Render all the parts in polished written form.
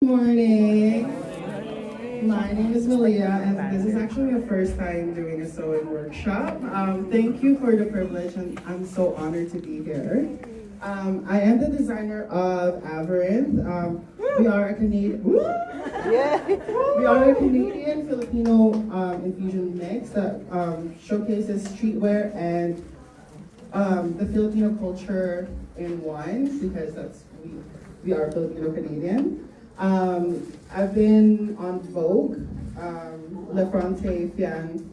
Morning. My name is Malia, and this is actually my first time doing a sewing workshop. Thank you for the privilege, and I'm so honored to be here. I am the designer of Avarinth. We are a Canadian. We are a Canadian Filipino infusion mix that showcases streetwear and the Filipino culture in one, because we are Filipino Canadian. I've been on Vogue, Le Fronte, Fian,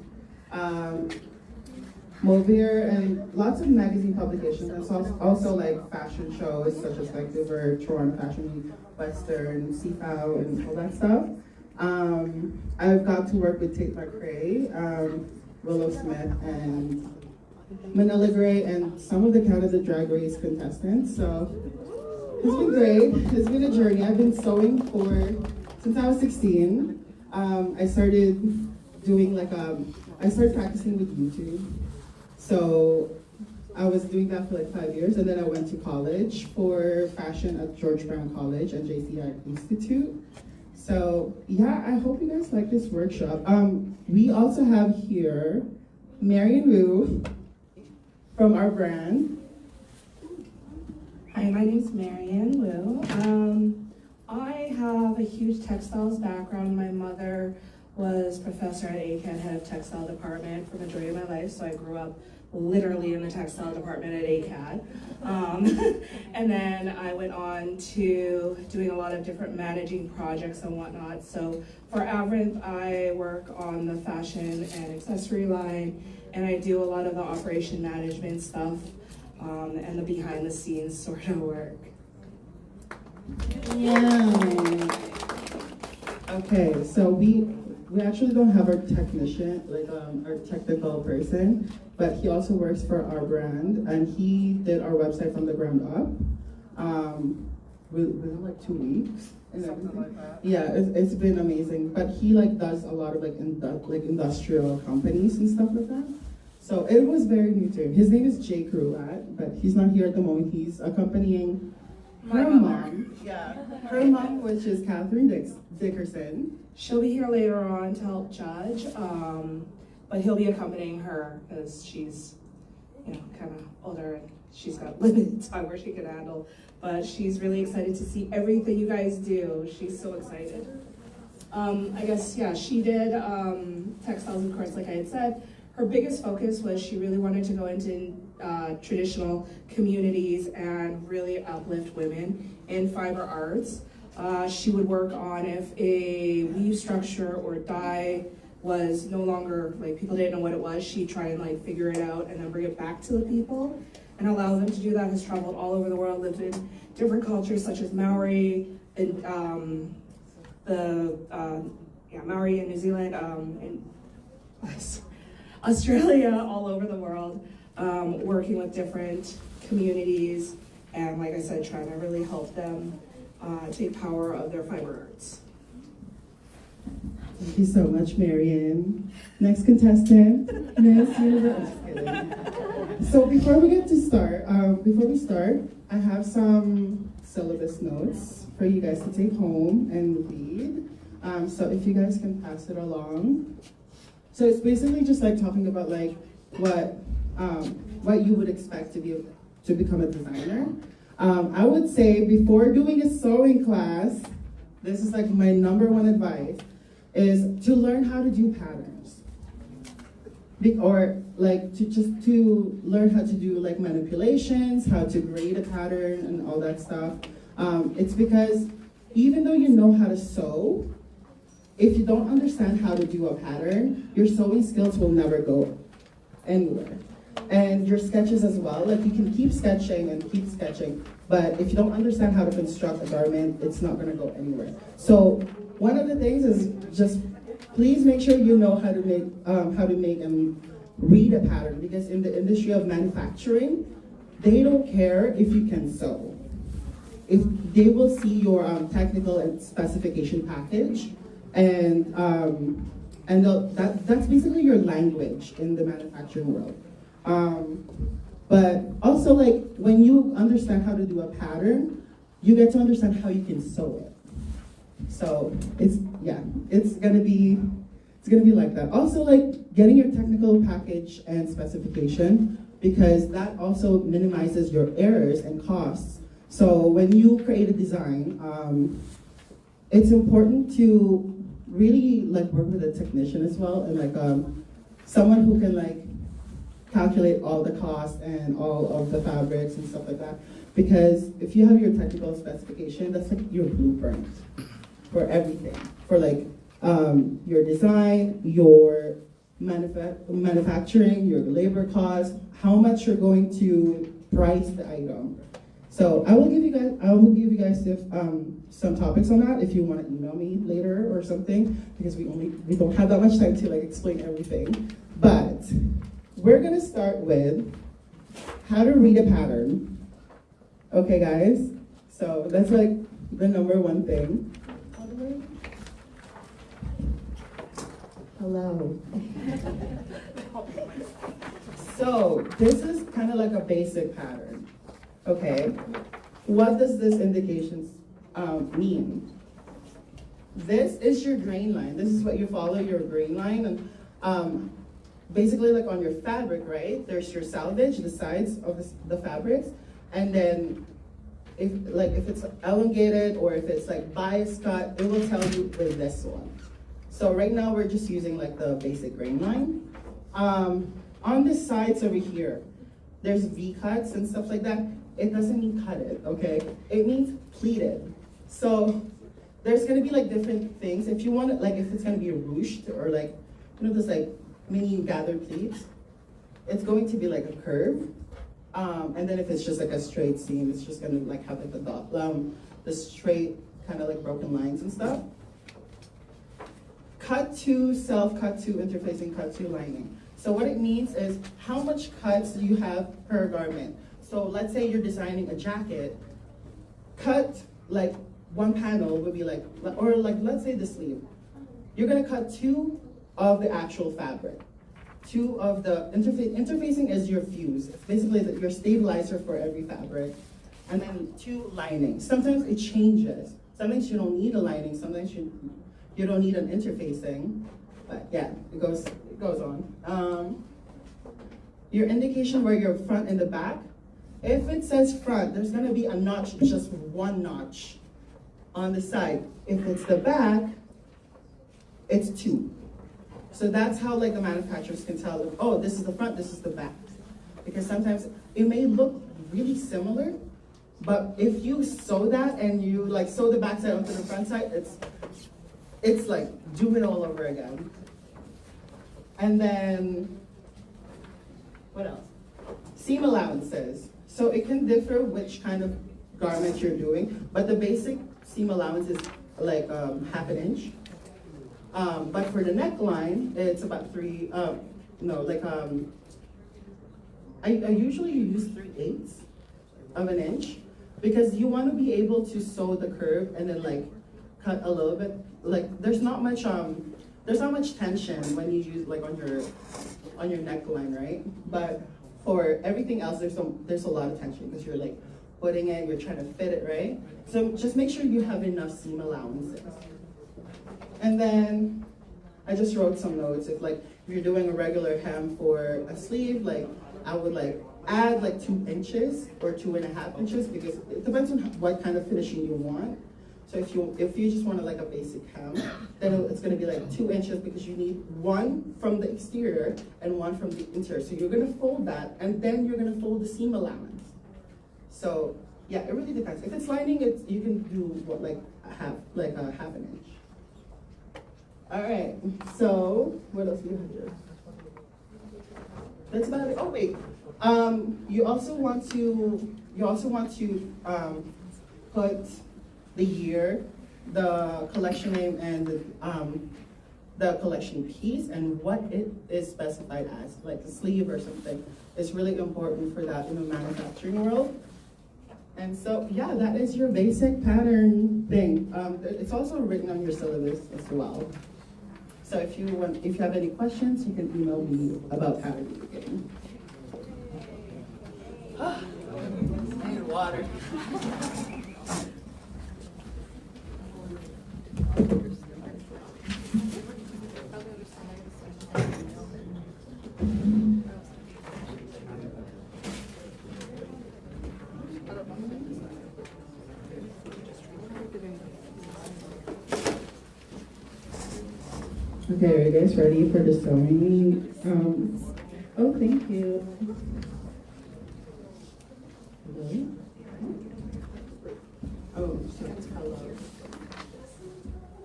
Movier, and lots of magazine publications, and also like fashion shows such as like Dover, Toronto Fashion Week, Western, CFAO, and all that stuff. I've got to work with Tate McRae, Willow Smith, and Manila Gray, and some of the Canada Drag Race contestants. So it's been great. It's been a journey. I've been sewing since I was 16. I started doing I started practicing with YouTube. So I was doing that for like 5 years, and then I went to college for fashion at George Brown College and JCI Institute. So yeah, I hope you guys like this workshop. We also have here Marian Wu from our brand. Hi, my name is Marian Wu. I have a huge textiles background. My mother was professor at ACAD, head of textile department for the majority of my life, so I grew up literally in the textile department at ACAD. And then I went on to doing a lot of different managing projects and whatnot. So for Avarinth, I work on the fashion and accessory line, and I do a lot of the operation management stuff. And the behind the scenes sort of work. Yeah. Okay, so we actually don't have our technician, our technical person, but he also works for our brand, and he did our website from the ground up within like 2 weeks. Something like that. Yeah, it's been amazing. But he does a lot of industrial companies and stuff like that. So it was very new to him. His name is Jay Cruat, but he's not here at the moment. He's accompanying her mom. Yeah, her mom, which is Catherine Dickerson. She'll be here later on to help judge, but he'll be accompanying her because she's, kind of older and she's got limited time where she can handle. But she's really excited to see everything you guys do. She's so excited. I guess, yeah, she did textiles, of course, like I had said. Her biggest focus was she really wanted to go into traditional communities and really uplift women in fiber arts. She would work on if a weave structure or dye was no longer, people didn't know what it was, she'd try and figure it out and then bring it back to the people and allow them to do that. Has traveled all over the world, lived in different cultures such as Maori and Maori in New Zealand, and Australia, all over the world, working with different communities, and like I said, trying to really help them take power of their fiber arts. Thank you so much, Marian. Next contestant, Miss Universe. So before we start, I have some syllabus notes for you guys to take home and read. So if you guys can pass it along. So it's basically just talking about what you would expect to become a designer. I would say before doing a sewing class, this is my number one advice, is to learn how to do patterns. Or to learn how to do manipulations, how to grade a pattern and all that stuff. It's because even though you know how to sew, if you don't understand how to do a pattern, your sewing skills will never go anywhere. And your sketches as well, you can keep sketching and keep sketching, but if you don't understand how to construct a garment, it's not gonna go anywhere. So one of the things is just please make sure you know how to make and read a pattern, because in the industry of manufacturing, they don't care if you can sew. If they will see your technical and specification package, and that's basically your language in the manufacturing world. But also, when you understand how to do a pattern, you get to understand how you can sew it. So it's gonna be like that. Also, like getting your technical package and specification, because that also minimizes your errors and costs. So when you create a design, it's important to really like work with a technician as well, and like someone who can like calculate all the costs and all of the fabrics and stuff like that. Because if you have your technical specification, that's like your blueprint for everything, for like your design, your manufacturing, your labor costs, how much you're going to price the item. So I will give you guys some topics on that if you want to email me later or something, because we don't have that much time to like explain everything. But we're gonna start with how to read a pattern. Okay, guys. So that's like the number one thing. Hello. So this is kind of like a basic pattern. Okay, what does this indication mean? This is your grain line. This is what you follow, your grain line. And basically like on your fabric, right? There's your selvage, the sides of the fabrics. And then if it's elongated or if it's like bias cut, it will tell you with this one. So right now we're just using like the basic grain line. On the sides over here, there's V cuts and stuff like that. It doesn't mean cut it, okay? It means pleated. So there's gonna be like different things. If you want it, like if it's gonna be ruched or like, you know, this like mini gathered pleats, it's going to be like a curve. And then if it's just like a straight seam, it's just gonna like have like the dot, the straight kind of like broken lines and stuff. Cut to self, cut to interfacing, cut to lining. So what it means is how much cuts do you have per garment. So let's say you're designing a jacket, cut like one panel would be like, or like let's say the sleeve. You're gonna cut 2 of the actual fabric. 2 of the interfacing is your fuse. It's basically your stabilizer for every fabric. And then 2 linings. Sometimes it changes. Sometimes you don't need a lining, sometimes you don't need an interfacing. But yeah, it goes on. Your indication where your front and the back. If it says front, there's gonna be a notch, just 1 notch on the side. If it's the back, it's 2. So that's how like the manufacturers can tell them, oh, this is the front, this is the back. Because sometimes it may look really similar, but if you sew that and you like sew the back side onto the front side, it's like do it all over again. And then, what else? Seam allowances. So it can differ which kind of garment you're doing, but the basic seam allowance is like 1/2 inch. But for the neckline, it's about I usually use 3/8 of an inch, because you want to be able to sew the curve and then like cut a little bit. Like there's not much tension when you use like on your neckline, right? But for everything else, there's a lot of tension because you're like putting it, you're trying to fit it, right? So just make sure you have enough seam allowances. And then I just wrote some notes. If you're doing a regular hem for a sleeve, like I would like add like 2 inches or 2.5 inches, because it depends on what kind of finishing you want. So if you just want like a basic hem, then it's gonna be like 2 inches, because you need 1 from the exterior and 1 from the interior. So you're gonna fold that, and then you're gonna fold the seam allowance. So yeah, it really depends. If it's lining, you can do what like a half an inch. All right. So what else do you have here? That's about it. Oh wait. You also want to put the year, the collection name, and the collection piece, and what it is specified as, like the sleeve or something. It's really important for that in the manufacturing world. And so, yeah, that is your basic pattern thing. It's also written on your syllabus as well. So if you have any questions, you can email me about pattern making. I need water. Okay, are you guys ready for the sewing? Oh, thank you. Hello? Oh, so it's hello.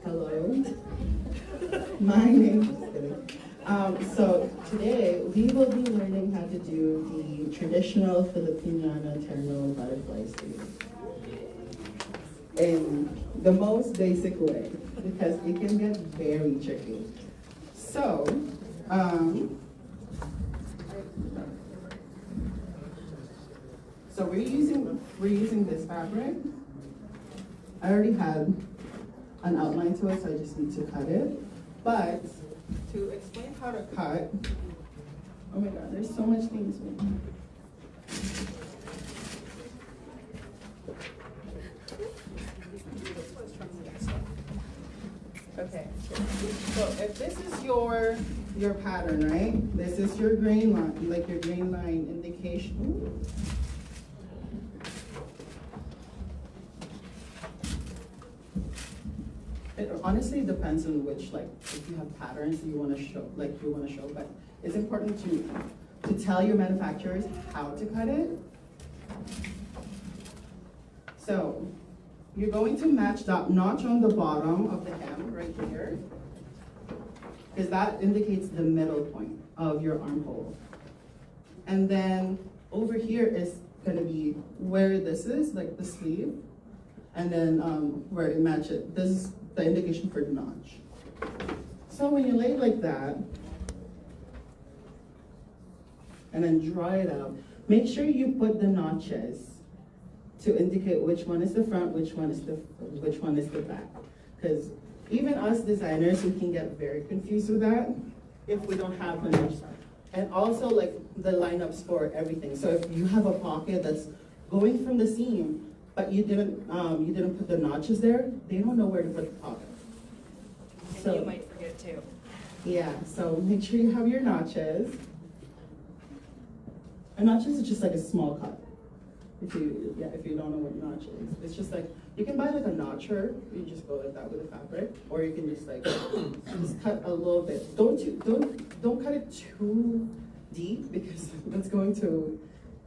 Hello. My name is so today we will be learning how to do the traditional Filipino terno butterfly sleeve in the most basic way because it can get very tricky. So, we're using this fabric. I already had an outline to it, so I just need to cut it. But to explain how to cut, oh my God, there's so much things. Okay, so if this is your pattern, right? This is your grain line, like your grain line indication. It honestly depends on which, like, if you have patterns you want to show, but it's important to tell your manufacturers how to cut it. So you're going to match that notch on the bottom of the hem right here, because that indicates the middle point of your armhole. And then over here is going to be where this is, like the sleeve, and then where it matches. This is the indication for the notch. So when you lay it like that, and then draw it out, make sure you put the notches to indicate which one is the front, which one is the back. Because even us designers, we can get very confused with that if we don't have the notches. And also like the lineups for everything. So if you have a pocket that's going from the seam, but you didn't put the notches there, they don't know where to put the pocket. And so you might forget too. Yeah, so make sure you have your notches. And notches is just like a small cut. If you don't know what notch is, it's just like you can buy like a notcher. You just go like that with the fabric, or you can just like just cut a little bit. Don't cut it too deep because that's going to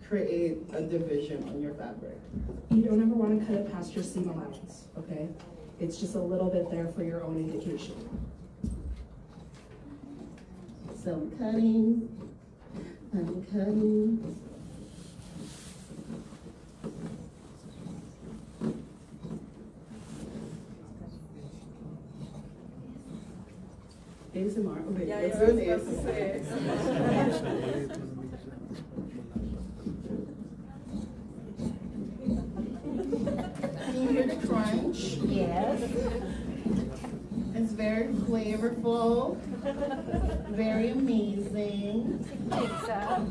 create a division on your fabric. You don't ever want to cut it past your seam allowance, okay? It's just a little bit there for your own indication. So I'm cutting. ASMR. Okay, Yeah, let's yeah, do an I was about to say. Can you hear the crunch? Yes. It's very flavorful, very amazing. Pizza.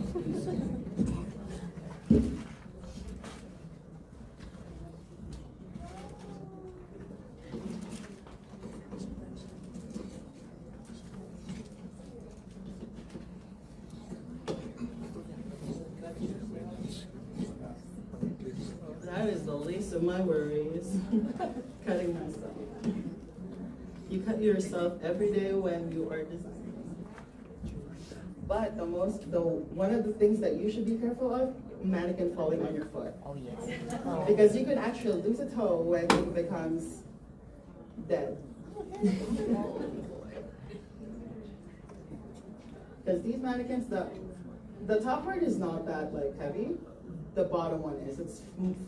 That is the least of my worries. Cutting myself. You cut yourself every day when you are designing. But one of the things that you should be careful of, mannequin falling on your foot. Oh, yes. Because you could actually lose a toe when it becomes dead. Because these mannequins, the top part is not that like heavy. The bottom one is. It's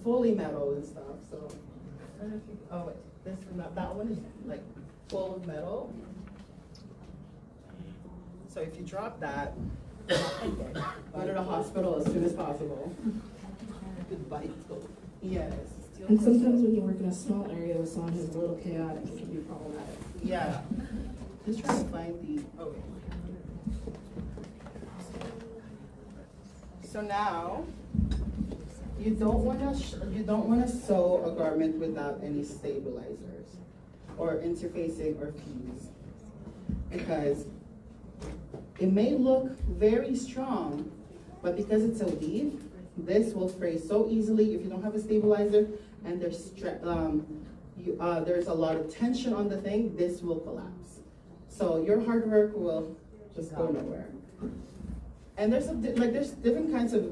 fully metal and stuff. So, I don't know if you, oh wait, that one is like full of metal. So if you drop that, go to the hospital as soon as possible. Goodbye. Yes. And sometimes when you work in a small area with someone who's a little chaotic, it can be problematic. Yeah. Just trying to find the. Oh wait. So now, you don't want to sew a garment without any stabilizers or interfacing or fuse, because it may look very strong, but because it's a weave, this will fray so easily if you don't have a stabilizer and there's a lot of tension on the thing, this will collapse. So your hard work will just go nowhere. And there's there's different kinds of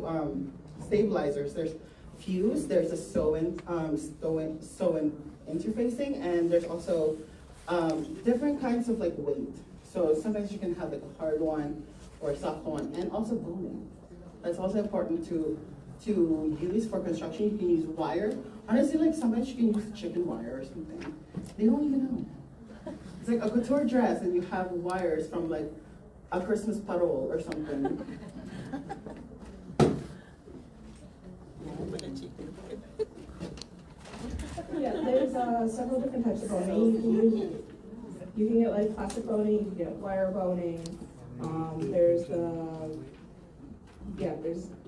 stabilizers. There's fuse, there's a sew-in interfacing, and there's also different kinds of like weight. So sometimes you can have like a hard one or a soft one, and also boning. That's also important to use for construction. You can use wire. Honestly, like sometimes you can use chicken wire or something. They don't even know. It's like a couture dress and you have wires from like a Christmas parole or something. Yeah, there's several different types of boning. You can get like plastic boning, you can get wire boning. There's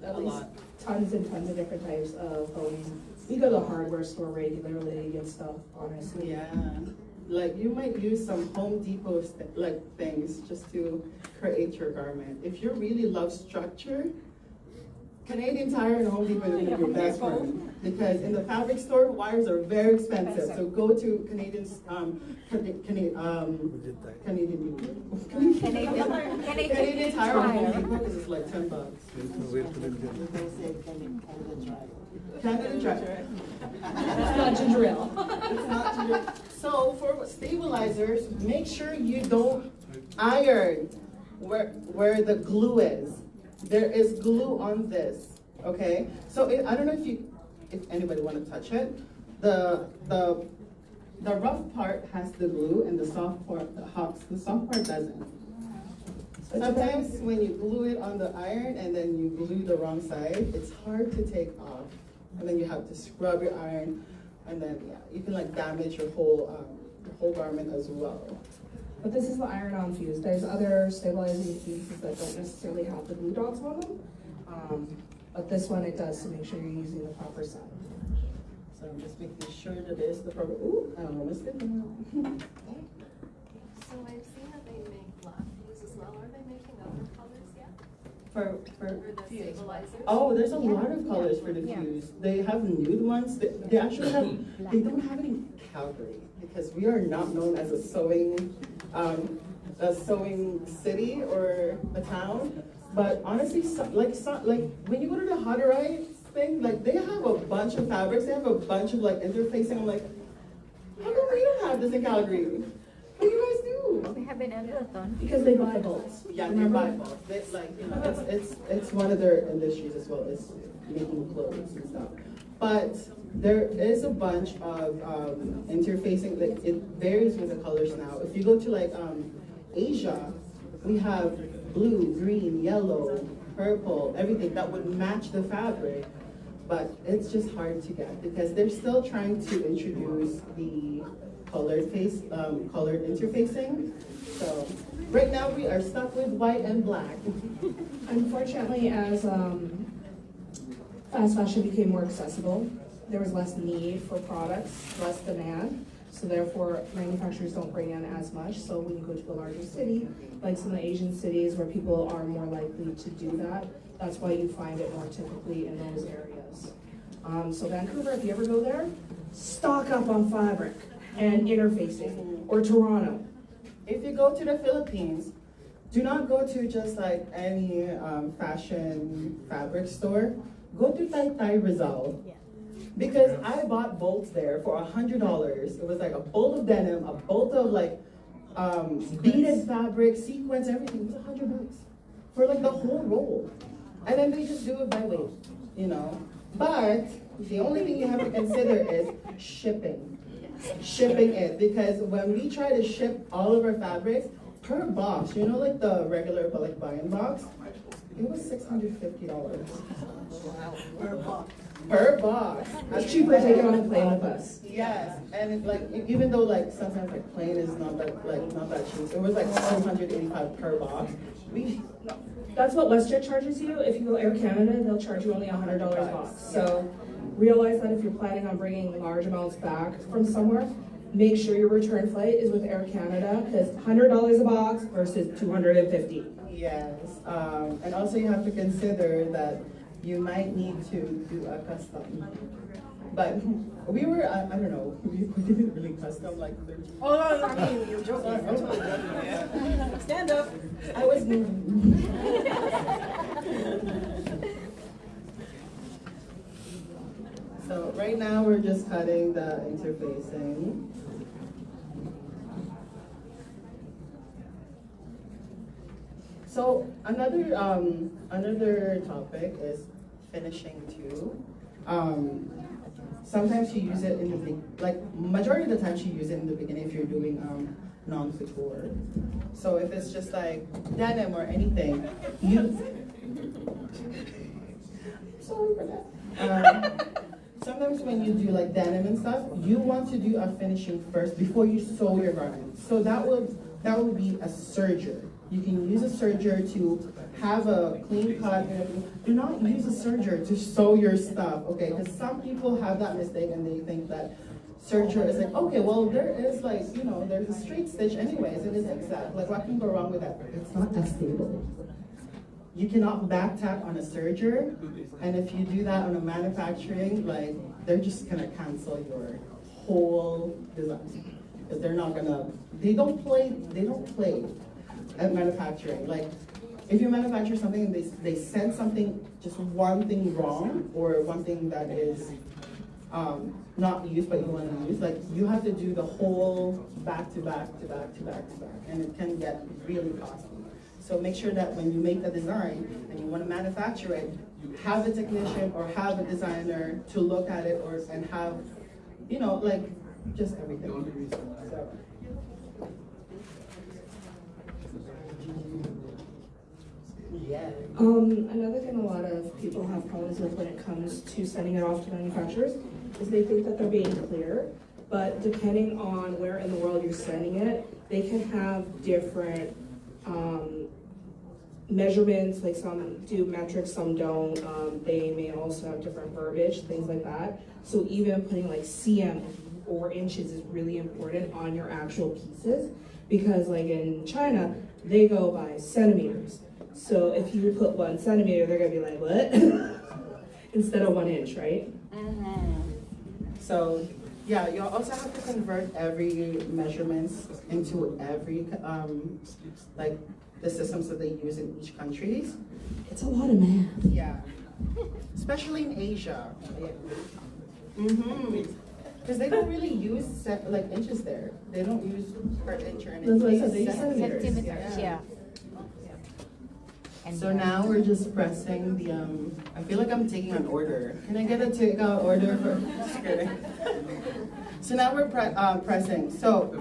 at least tons and tons of different types of boning. You go to the hardware store regularly to get stuff, honestly. Yeah, like you might use some Home Depot things just to create your garment. If you really love structure, Canadian Tire and Home Depot is your best friend, because in the fabric store, wires are very expensive. So go to Canadian Tire or Home Depot because it's like $10. Canada Dry. It's not ginger ale. It's not ginger. So for stabilizers, make sure you don't iron where the glue is. There is glue on this, okay? So I don't know if anybody want to touch it. The rough part has the glue, and the soft part doesn't. Sometimes when you glue it on the iron and then you glue the wrong side, it's hard to take off, and then you have to scrub your iron, and then you can like damage your whole garment as well. But this is the iron-on fuse. There's other stabilizing fuses that don't necessarily have the glue dots on them. But this one, it does, to make sure you're using the proper side. So I'm just making sure that it's the proper, ooh, I almost did that. So I've seen that they make black fuse as well. Are they making other colors yet? For the stabilizers? Oh, there's a lot of colors for the fuse. They have nude ones. They actually have, they don't have it in Calgary because we are not known as a sewing city or a town. But honestly, like when you go to the Hotter Right thing, like they have a bunch of fabrics. They have a bunch of like interfacing. I'm like, how come we don't have this in Calgary? What do you guys do? We have been Edmonton. Because they buy bolts. Yeah, they buy bolts. It's like, you know, it's one of their industries as well as making clothes and stuff. But there is a bunch of interfacing. Like it varies with the colors now. If you go to like Asia, we have blue, green, yellow, purple, everything that would match the fabric. But it's just hard to get because they're still trying to introduce the colored interfacing. So right now we are stuck with white and black. Unfortunately, as fast fashion became more accessible, there was less need for products, less demand. So therefore, manufacturers don't bring in as much. So when you go to a larger city, like some of the Asian cities where people are more likely to do that, that's why you find it more typically in those areas. So Vancouver, if you ever go there, stock up on fabric and interfacing, or Toronto. If you go to the Philippines, do not go to just like any fashion fabric store. Go to Tai Rizal. Because I bought bolts there for $100. It was like a bolt of denim, a bolt of like beaded fabric, sequins, everything. It was $100 for like the whole roll. And then they just do it by weight, you know. But the only thing you have to consider is shipping. Shipping it, because when we try to ship all of our fabrics per box, you know, like the regular like buy-in box, it was $650. Per box. Per box. It's cheaper to take it on a plane with us. Yes, and it's like even though like sometimes like plane is not that cheap, it was like $285 per box. That's what WestJet charges you. If you go Air Canada, they'll charge you only $100 a box. So realize that if you're planning on bringing large amounts back from somewhere, make sure your return flight is with Air Canada, because $100 a box versus $250. Yes, and also you have to consider that you might need to do a custom. But we were, I don't know, we didn't really custom like 13. Oh, no, I mean, you're joking. Sorry. You're totally joking. Yeah. Stand up. I was moving. So right now we're just cutting the interfacing. So another topic is finishing too. Sometimes you use it in the majority of the time you use it in the beginning if you're doing non-couture. So if it's just like denim or anything, you. Sorry for that. Sometimes when you do like denim and stuff, you want to do a finishing first before you sew your garment. So that will be a serger. You can use a serger to have a clean cut. Do not use a serger to sew your stuff, okay? Because some people have that mistake and they think that serger is like, okay, well there is like, there's a straight stitch anyways, and it's zigzag. Like what can go wrong with that? It's not that stable. You cannot back tack on a serger, and if you do that on a manufacturing, like they're just gonna cancel your whole design. Because they don't play at manufacturing. Like, if you manufacture something and they send something, just one thing wrong, or one thing that is not used but you want to use, like you have to do the whole back to back to back to back to back, and it can get really costly. So make sure that when you make the design and you want to manufacture it, have a technician or have a designer to look at it and have, like just everything. So. Yeah. Another thing a lot of people have problems with when it comes to sending it off to manufacturers is they think that they're being clear, but depending on where in the world you're sending it, they can have different measurements, like some do metric, some don't. They may also have different verbiage, things like that. So even putting like cm or inches is really important on your actual pieces, because like in China, they go by centimeters. So if you put 1 centimeter, they're gonna be like, what? Instead of 1 inch, right? So yeah, you also have to convert every measurements into every, like the systems that they use in each country. It's a lot of math. Yeah, especially in Asia. Because they don't really use like inches there. They don't use per inch or anything. That's what I said, they use centimeters. Centimeters, yeah. So now we're just pressing the, I feel like I'm taking an order. Can I get a takeout order for, just kidding. So now we're pressing. So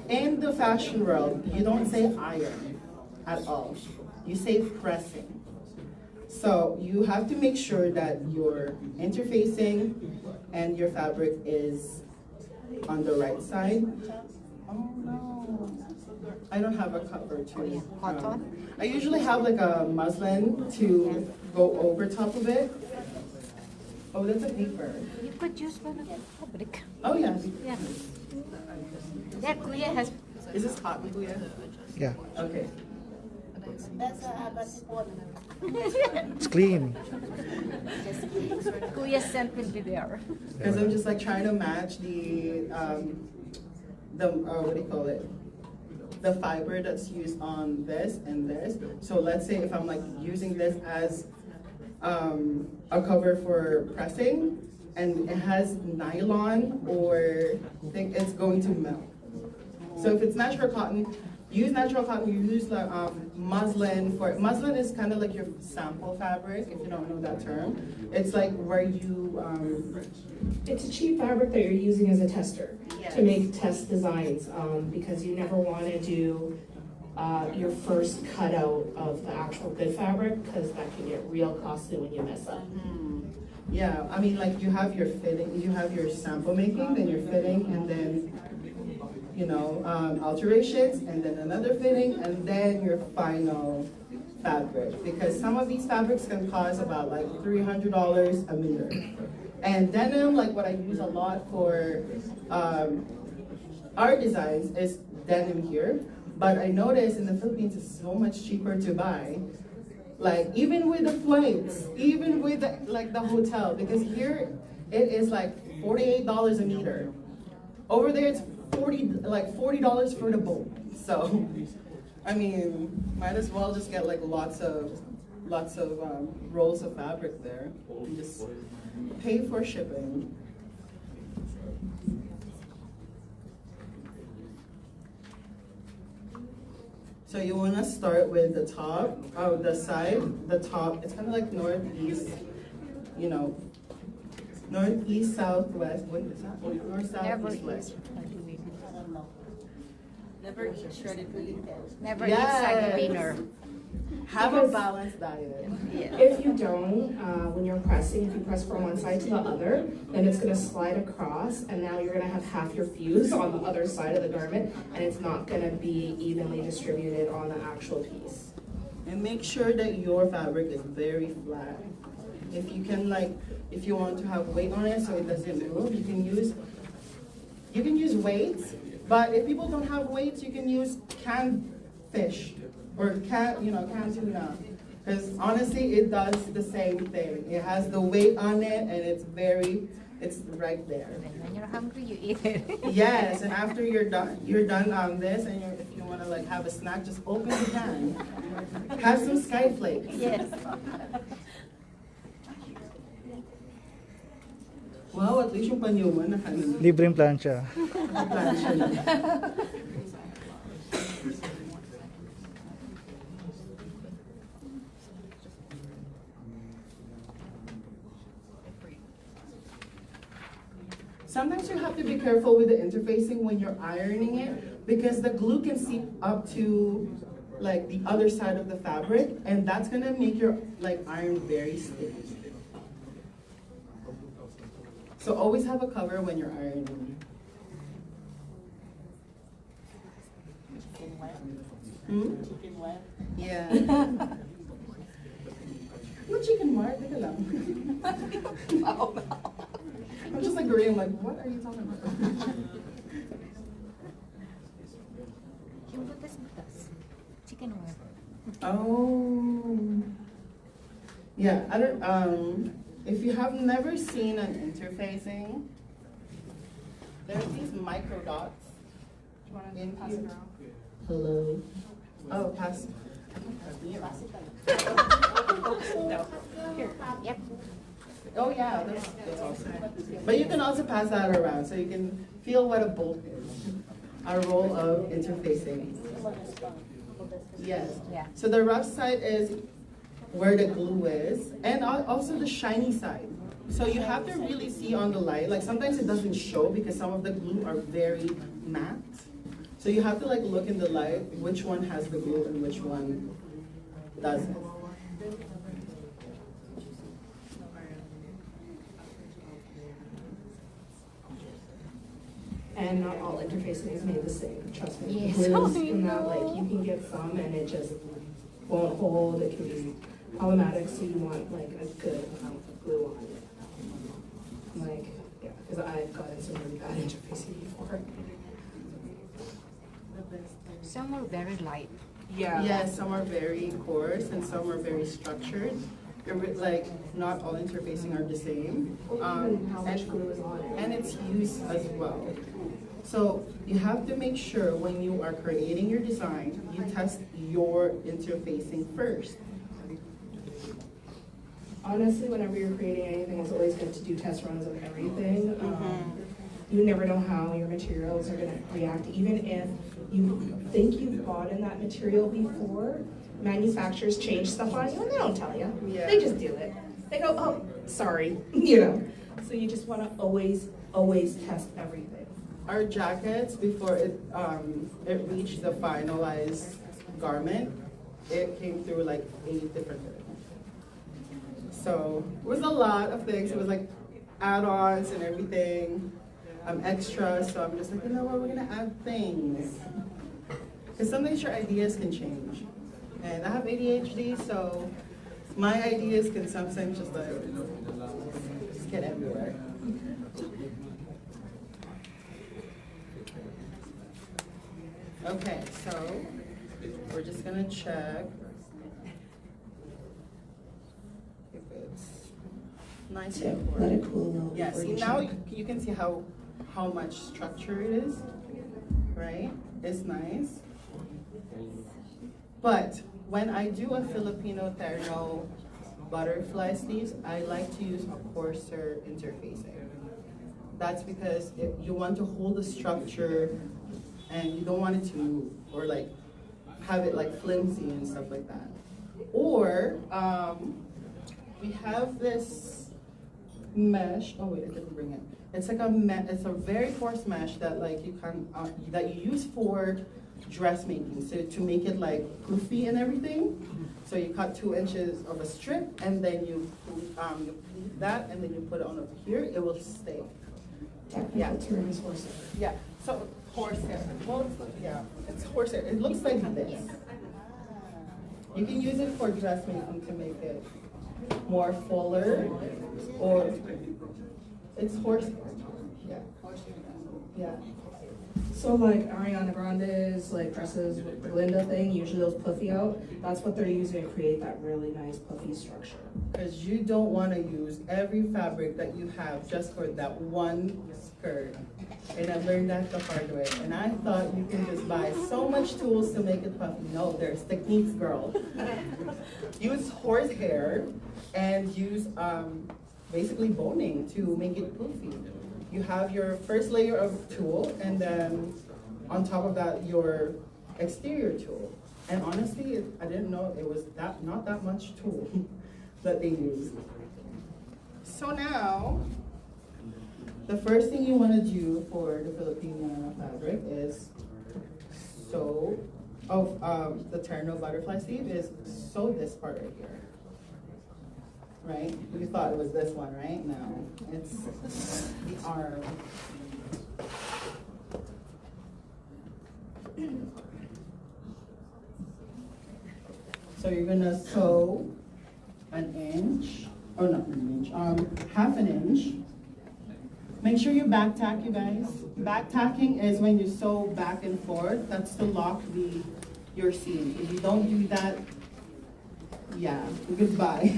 in the fashion world, you don't say iron at all. You say pressing. So you have to make sure that your interfacing and your fabric is on the right side. Oh no, I don't have a cover too. Cotton? I usually have like a muslin to go over top of it. Oh, that's a paper. You could use one of the fabric. Oh yeah. Yeah. Yeah, Kuya has. Is this cotton, Kuya? Yeah, Okay. it's clean. Kuya scent will be there. Because I'm just like trying to match the what do you call it? The fiber that's used on this and this. So let's say if I'm like using this as a cover for pressing, and it has nylon, or I think it's going to melt. So if it's natural cotton, use natural cotton. You use like muslin. Muslin is kind of like your sample fabric, if you don't know that term. It's like where you It's a cheap fabric that you're using as a tester Yes. to make test designs, because you never want to do your first cutout of the actual good fabric, because that can get real costly when you mess up. Yeah, I mean, like you have your fitting, you have your sample making, then your fitting, and then, alterations, and then another fitting, and then your final fabric. Because some of these fabrics can cost about like $300 a meter. And denim, like what I use a lot for our designs is denim here. But I noticed in the Philippines it's so much cheaper to buy. Like even with the flights, even with the hotel, because here it is like $48 a meter. Over there, it's $40 for the boat. So, I mean, might as well just get like lots of rolls of fabric there and just pay for shipping. So you want to start with the top, the side, the top. It's kind of like northeast, you know, northeast, southwest. What is that? North, south, Never east, west. Never eat shredded wheat. Never Yes. eat sardine. Have a balanced diet. Yeah. If you don't, when you're pressing, if you press from one side to the other, then it's gonna slide across, and now you're gonna have half your fuse on the other side of the garment, and it's not gonna be evenly distributed on the actual piece. And make sure that your fabric is very flat. If you can if you want to have weight on it so it doesn't move, you can use weights. But if people don't have weights, you can use canned fish or canned tuna. Because honestly, it does the same thing. It has the weight on it, and it's right there. And when you're hungry, you eat it. Yes, and after you're done on this, and if you want to have a snack, just open the can. Have some sky flakes. Yes. Wow, at least yung panyo mo Libreng plancha. plancha na. Sometimes you have to be careful with the interfacing when you're ironing it because the glue can seep up to the other side of the fabric, and that's gonna make your iron very sticky. So always have a cover when you're ironing. Chicken wet. Yeah. No chicken mark, teka lang. I'm just agreeing, what are you talking about? Yung butas-butas. Chicken wing. Oh. Yeah, if you have never seen an interfacing, there's these micro dots. Do you wanna In pass here. it around? Hello. Oh, pass. No. Here. Yep. Oh yeah, that's awesome. But you can also pass that around so you can feel what a bolt is. A roll of interfacing. Yes. Yeah. So the rough side is where the glue is, and also the shiny side. So you have to really see on the light. Sometimes it doesn't show because some of the glue are very matte. So you have to look in the light which one has the glue and which one doesn't. And not all interfacing is made the same, trust me. Yes. Glues I can not, know. you can get some and it just won't hold, it can be problematic, so you want a good amount of glue on it. Yeah, because I've gotten some really bad interfacing before. Some are very light. Yeah. Yes, some are very coarse and some are very structured. Not all interfacing are the same. Even how much glue is on it. And its use as well. So you have to make sure when you are creating your design, you test your interfacing first. Honestly, whenever you're creating anything, it's always good to do test runs of everything. You never know how your materials are gonna react, even if you think you've bought in that material before. Manufacturers change stuff on you and they don't tell you. Yeah. They just do it. They go, oh, sorry, So you just wanna always test everything. Our jackets, before it reached the finalized garment, it came through 8 different things. So it was a lot of things. It was add-ons and everything, extras. So I'm just you know what, we're gonna add things. Because sometimes your ideas can change. And I have ADHD, so my ideas can sometimes just get everywhere. Okay, so we're just gonna check if it's Nice to and let it cool now. Yeah, before see you now shake. you can see how much structure it is, right? It's nice. But when I do a Filipino terno butterfly sleeves, I like to use a coarser interfacing. That's because if you want to hold the structure and you don't want it to move or like have it like flimsy and stuff like that. Or we have this mesh. Oh wait, I didn't bring it. It's like it's a very coarse mesh that like you can that you use for dressmaking, so to make it like poofy and everything. So you cut 2 inches of a strip and then you pleat that and then you put it on over here. It will stay. Technical term is horsehair. Yeah. So horsehair. Well, yeah, it's horsehair. It looks like this. You can use it for dressmaking to make it more fuller, or it's horsehair. Yeah. Yeah. So like Ariana Grande's like dresses with the Linda thing, usually those puffy out, that's what they're using to create that really nice puffy structure. Because you don't want to use every fabric that you have just for that one skirt. And I learned that the hard way. And I thought you can just buy so much tools to make it puffy. No, there's techniques, girl. Use horsehair and use basically boning to make it poofy. You have your first layer of tulle, and then on top of that, your exterior tulle. And honestly, I didn't know it was not that much tulle that they used. So now, the first thing you want to do for the Filipino fabric is sew. The terno butterfly sleeve is sew this part right here. Right? You thought it was this one, right? No, it's the arm. So you're gonna sew an inch, or not an inch, half an inch. Make sure you back tack, you guys. Back tacking is when you sew back and forth. That's to lock your seam. If you don't do that, yeah, goodbye.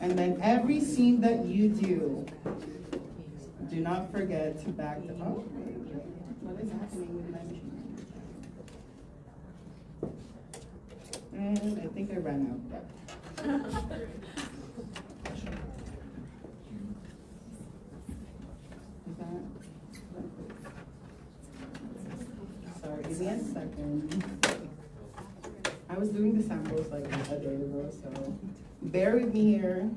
And then every seam that you do not forget to back the, oh, what is happening with my machine? And I think I ran out. Sorry, give me a second. I was doing the samples like a day ago, so bear with me here.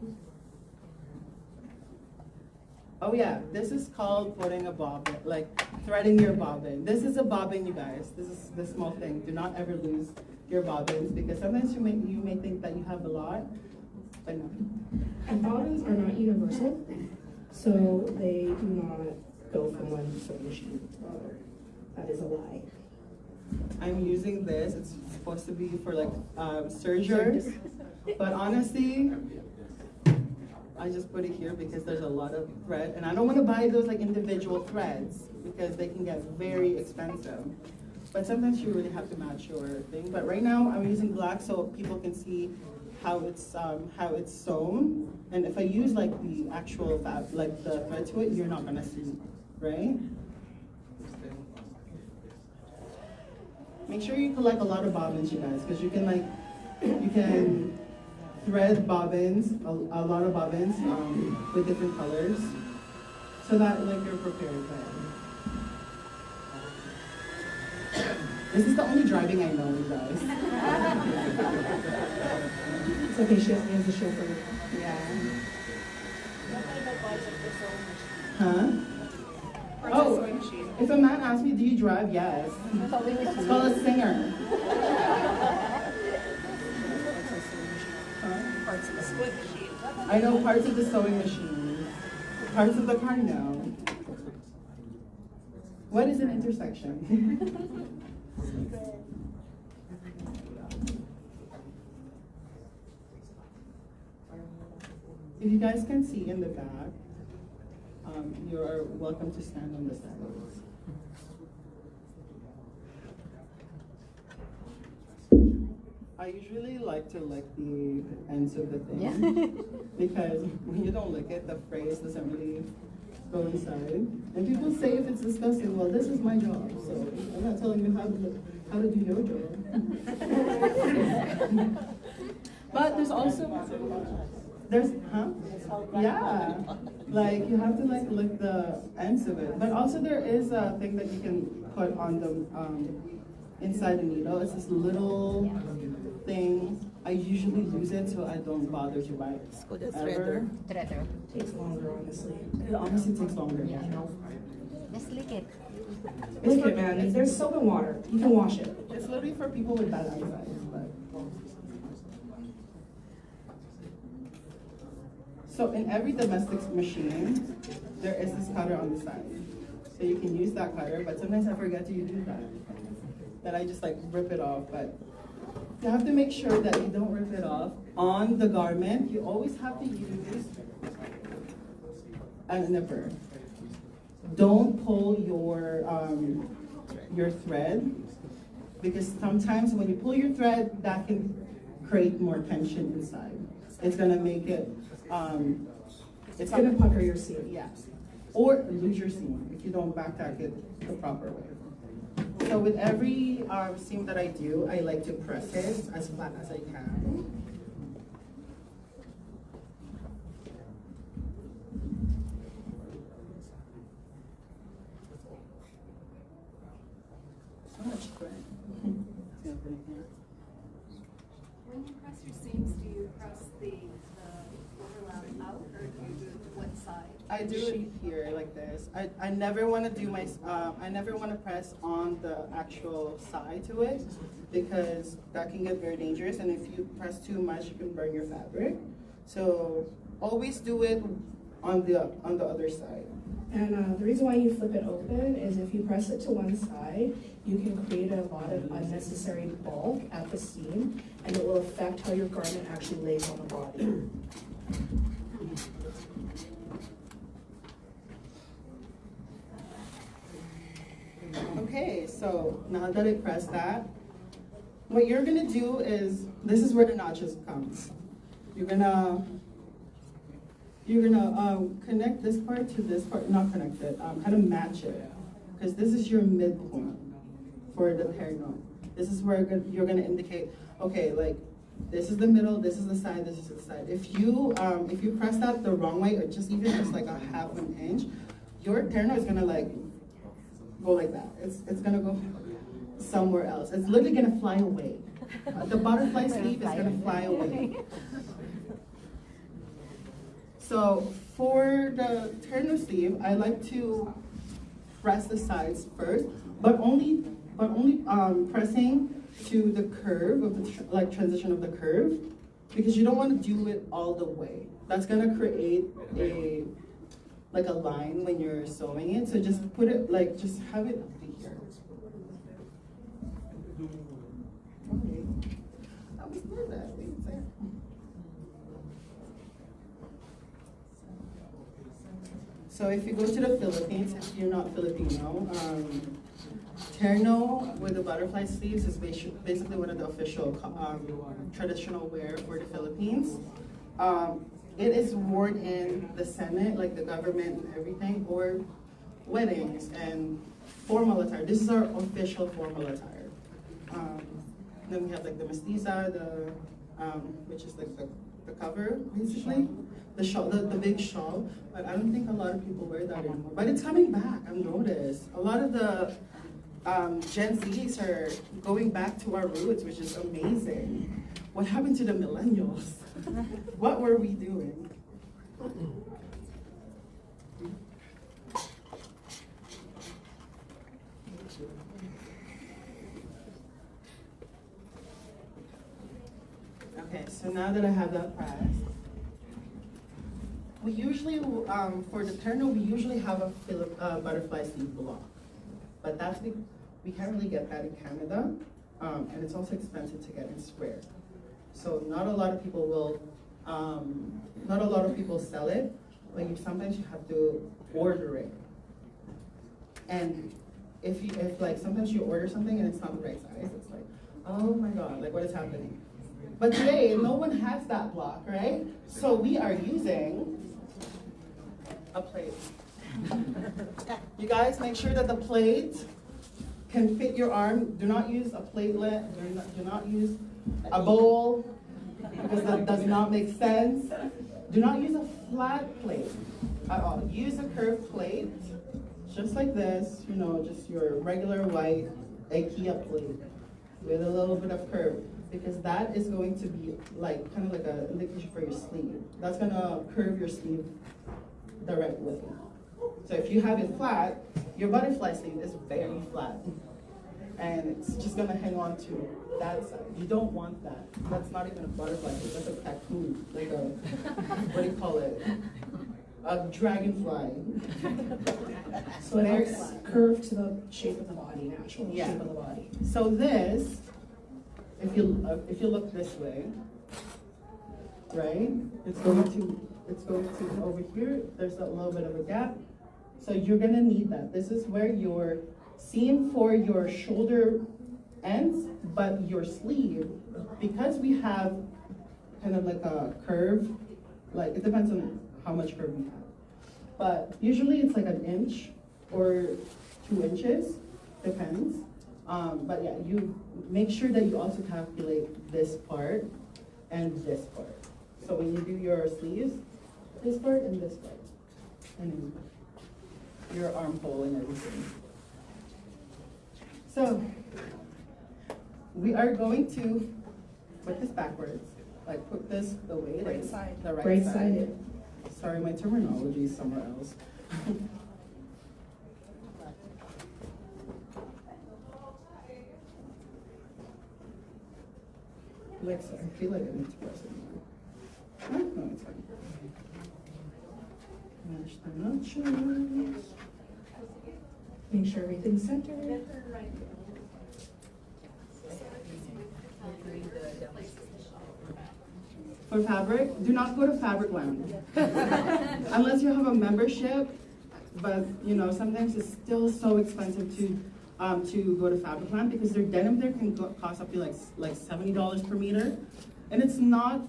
Oh yeah, this is called putting a bobbin, like threading your bobbin. This is a bobbin, you guys. This is the small thing. Do not ever lose your bobbins because sometimes you may think that you have a lot, but no. And bobbins are not universal, so they do not go from one sewing machine to the other. That is a lie. I'm using this. It's supposed to be for like sergers, but honestly, I just put it here because there's a lot of thread, and I don't want to buy those like individual threads because they can get very expensive. But sometimes you really have to match your thing. But right now I'm using black so people can see how it's sewn. And if I use like the actual like the thread to it, you're not gonna see, right? Make sure you collect a lot of bobbins, you guys, because you can thread bobbins, a lot of bobbins with different colors, so that like you're prepared. This is the only driving I know, you guys. It's okay, she has the chauffeur. Yeah. What kind of parts of the sewing machine? Huh? Or Oh, the sewing machine. if a man asks me, do you drive? Yes. It's called a singer. Parts of the Split machine. I know parts of the sewing machine. Parts of the car, no. What is an intersection? If you guys can see in the back, you are welcome to stand on the sides. I usually like to lick the ends of the thing because when you don't lick it, the phrase doesn't really go inside. And people say if it's disgusting, well, this is my job, so I'm not telling you how to do your job. But there's also yeah, like you have to like lick the ends of it. But also there is a thing that you can put on the inside the needle. It's this little thing. I usually use it so I don't bother to bite. Ever. Threader. Takes longer, honestly. It honestly takes longer. Yeah, I know. Just lick it. Lick it, man. There's soap and water. You can wash it. It's literally for people with bad eyesight. But. So in every domestic machine, there is this cutter on the side. So you can use that cutter, but sometimes I forget to do that. That I just like rip it off, but you have to make sure that you don't rip it off on the garment. You always have to use a nipper. Don't pull your thread, because sometimes when you pull your thread, that can create more tension inside. It's gonna make it, It's gonna pucker your seam. yes, or lose your seam if you don't back tack it the proper way. So with every seam that I do, I like to press it as flat as I can. So much thread. When you press your seams, do you press the overlap out, or do you do it to one side? I do it here like this. I never want to do my, I never want to press on the actual side to it, because that can get very dangerous, and if you press too much, you can burn your fabric. So always do it on the other side. And the reason why you flip it open is if you press it to one side, you can create a lot of unnecessary bulk at the seam, and it will affect how your garment actually lays on the body. Okay, so now that I pressed that, what you're gonna do is, this is where the notches comes. You're gonna connect this part to this part, not connect it, kind of match it, because this is your midpoint for the terno. This is where you're gonna indicate, okay, like this is the middle, this is the side, this is the side. If you press that the wrong way, or just even just like a half an inch, your terno is gonna like go like that. It's gonna go somewhere else. It's literally gonna fly away. The butterfly sleeve is gonna fly away. So for the terno sleeve, I like to press the sides first, but only pressing to the curve of the transition of the curve, because you don't want to do it all the way. That's gonna create a line when you're sewing it. So just put it just have it here. Okay. That was not that. So if you go to the Philippines, if you're not Filipino, terno with the butterfly sleeves is basically one of the official traditional wear for the Philippines. It is worn in the Senate, like the government and everything, or weddings and formal attire. This is our official formal attire. Then we have like the mestiza, which is like the cover, basically. The shawl, the big shawl, but I don't think a lot of people wear that anymore. But it's coming back, I've noticed. A lot of the Gen Zs are going back to our roots, which is amazing. What happened to the millennials? What were we doing? Okay, so now that I have that pressed, we usually, for the terno, we usually have a butterfly sleeve block. But we can't really get that in Canada, and it's also expensive to get in square. So not a lot of people will, not a lot of people sell it, but sometimes you have to order it. And if sometimes you order something and it's not the right size, it's like, oh my God, like what is happening? But today, no one has that block, right? So we are using a plate. You guys make sure that the plate can fit your arm. Do not use a platelet. Do not use a bowl, because that does not make sense. Do not use a flat plate at all. Use a curved plate, just like this, you know, just your regular white IKEA plate with a little bit of curve, because that is going to be like kind of like an indication for your sleeve. That's gonna curve your sleeve directly. So if you have it flat, your butterfly sleeve is very flat, and it's just gonna hang on to that side. You don't want that. That's not even a butterfly sleeve. That's a cocoon, like a what do you call it? A dragonfly. So it helps curve to the shape of the body, natural shape of the body. So this, if you look this way, right? It's going to over here. There's a little bit of a gap. So you're gonna need that. This is where your seam for your shoulder ends, but your sleeve, because we have kind of like a curve, like it depends on how much curve we have. But usually it's like an inch or 2 inches, depends. But yeah, you make sure that you also calculate this part and this part. So when you do your sleeves, this part and this part, and your armhole and everything. So we are going to put this backwards, like put this the way, Right like side. the right, Right side. sided. Sorry, my terminology is somewhere else. Like, so I feel like I need to press it more. No, it's fine. Match the notches. Make sure everything's centered. For fabric, do not go to Fabric Land. Unless you have a membership, but you know, sometimes it's still so expensive to go to Fabric Land, because their denim there can cost up to like $70 per meter. And it's not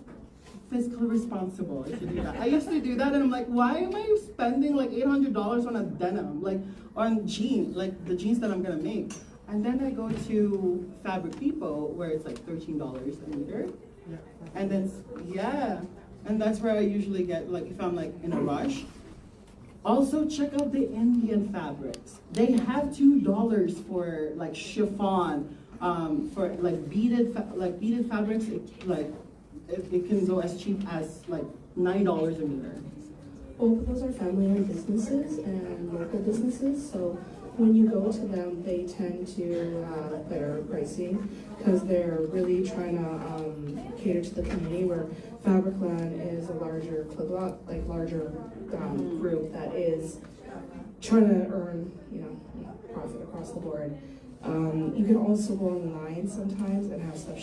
fiscally responsible if you do that. I used to do that and I'm like, why am I spending like $800 on a denim, like on jeans, like the jeans that I'm gonna make? And then I go to Fabric Depot where it's like $13 a meter. And then, yeah, and that's where I usually get, like, if I'm like in a rush. Also check out the Indian fabrics. They have $2 for like chiffon, for like beaded fabrics. It can go as cheap as like $9 a meter. Both of those are family-owned businesses and local businesses, so when you go to them, they tend to have better pricing because they're really trying to cater to the community, where Fabricland is a larger group that is trying to earn, profit across the board. You can also go online sometimes and have stuff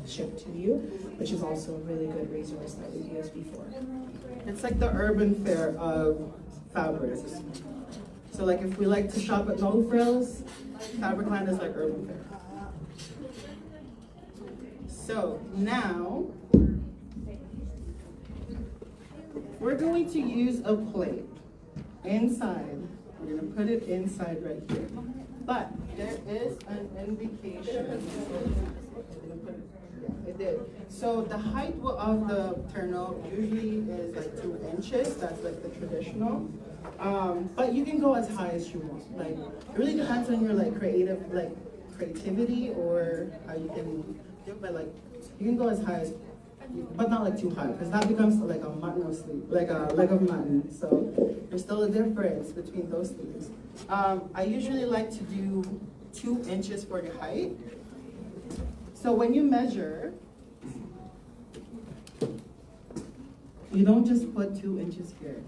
shipped to you, which is also a really good resource that we've used before. It's like the urban fare of fabrics. So like if we like to shop at No Frills, Fabricland is like urban fare. So now, we're going to use a plate inside. We're gonna put it inside right here. But there is an indication. Yeah, it did. So the height of the turnout usually is like 2 inches. That's like the traditional. But you can go as high as you want. Like, it really depends on your creativity or how you can do it. But like, you can go as high as, but not like too high, because that becomes like a mutton of sleeve, like a leg of mutton. So there's still a difference between those things. I usually like to do 2 inches for the height. So when you measure, you don't just put 2 inches here.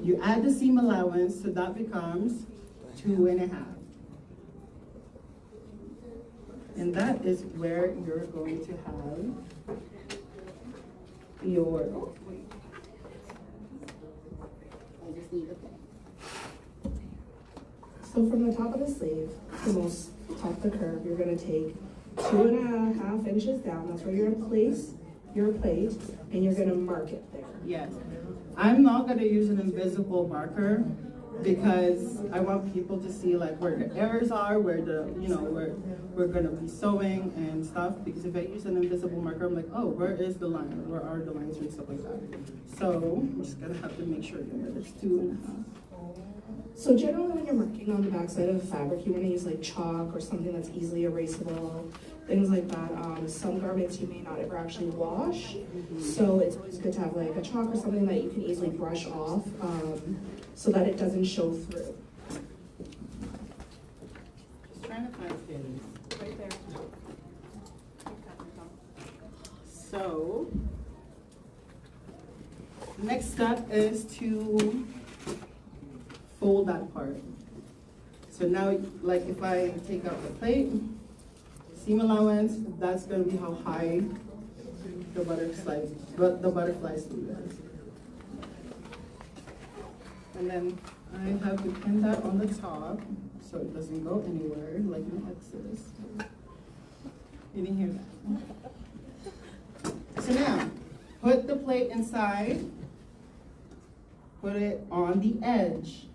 You add the seam allowance, so that becomes 2.5. And that is where you're going to have your, oh, wait. I just need a pen. So from the top of the sleeve, the most top of the curve, you're going to take 2.5 inches down. That's where you're gonna place your plate, and you're gonna mark it there. Yes. I'm not gonna use an invisible marker because I want people to see like where the errors are, where where we're gonna be sewing and stuff. Because if I use an invisible marker, I'm like, oh, where is the line? Where are the lines and stuff like that? So I'm just gonna have to make sure that it's 2.5. So generally when you're marking on the backside of a fabric, you want to use like chalk or something that's easily erasable, things like that. Some garments you may not ever actually wash, so it's always good to have like a chalk or something that you can easily brush off so that it doesn't show through. Just trying to find pins. Right there. So next step is to fold that part. So now, like if I take out the plate, seam allowance, that's going to be how high the butterfly sleeve is. And then I have to pin that on the top so it doesn't go anywhere like my exes. You didn't hear that? So now, put the plate inside, put it on the edge.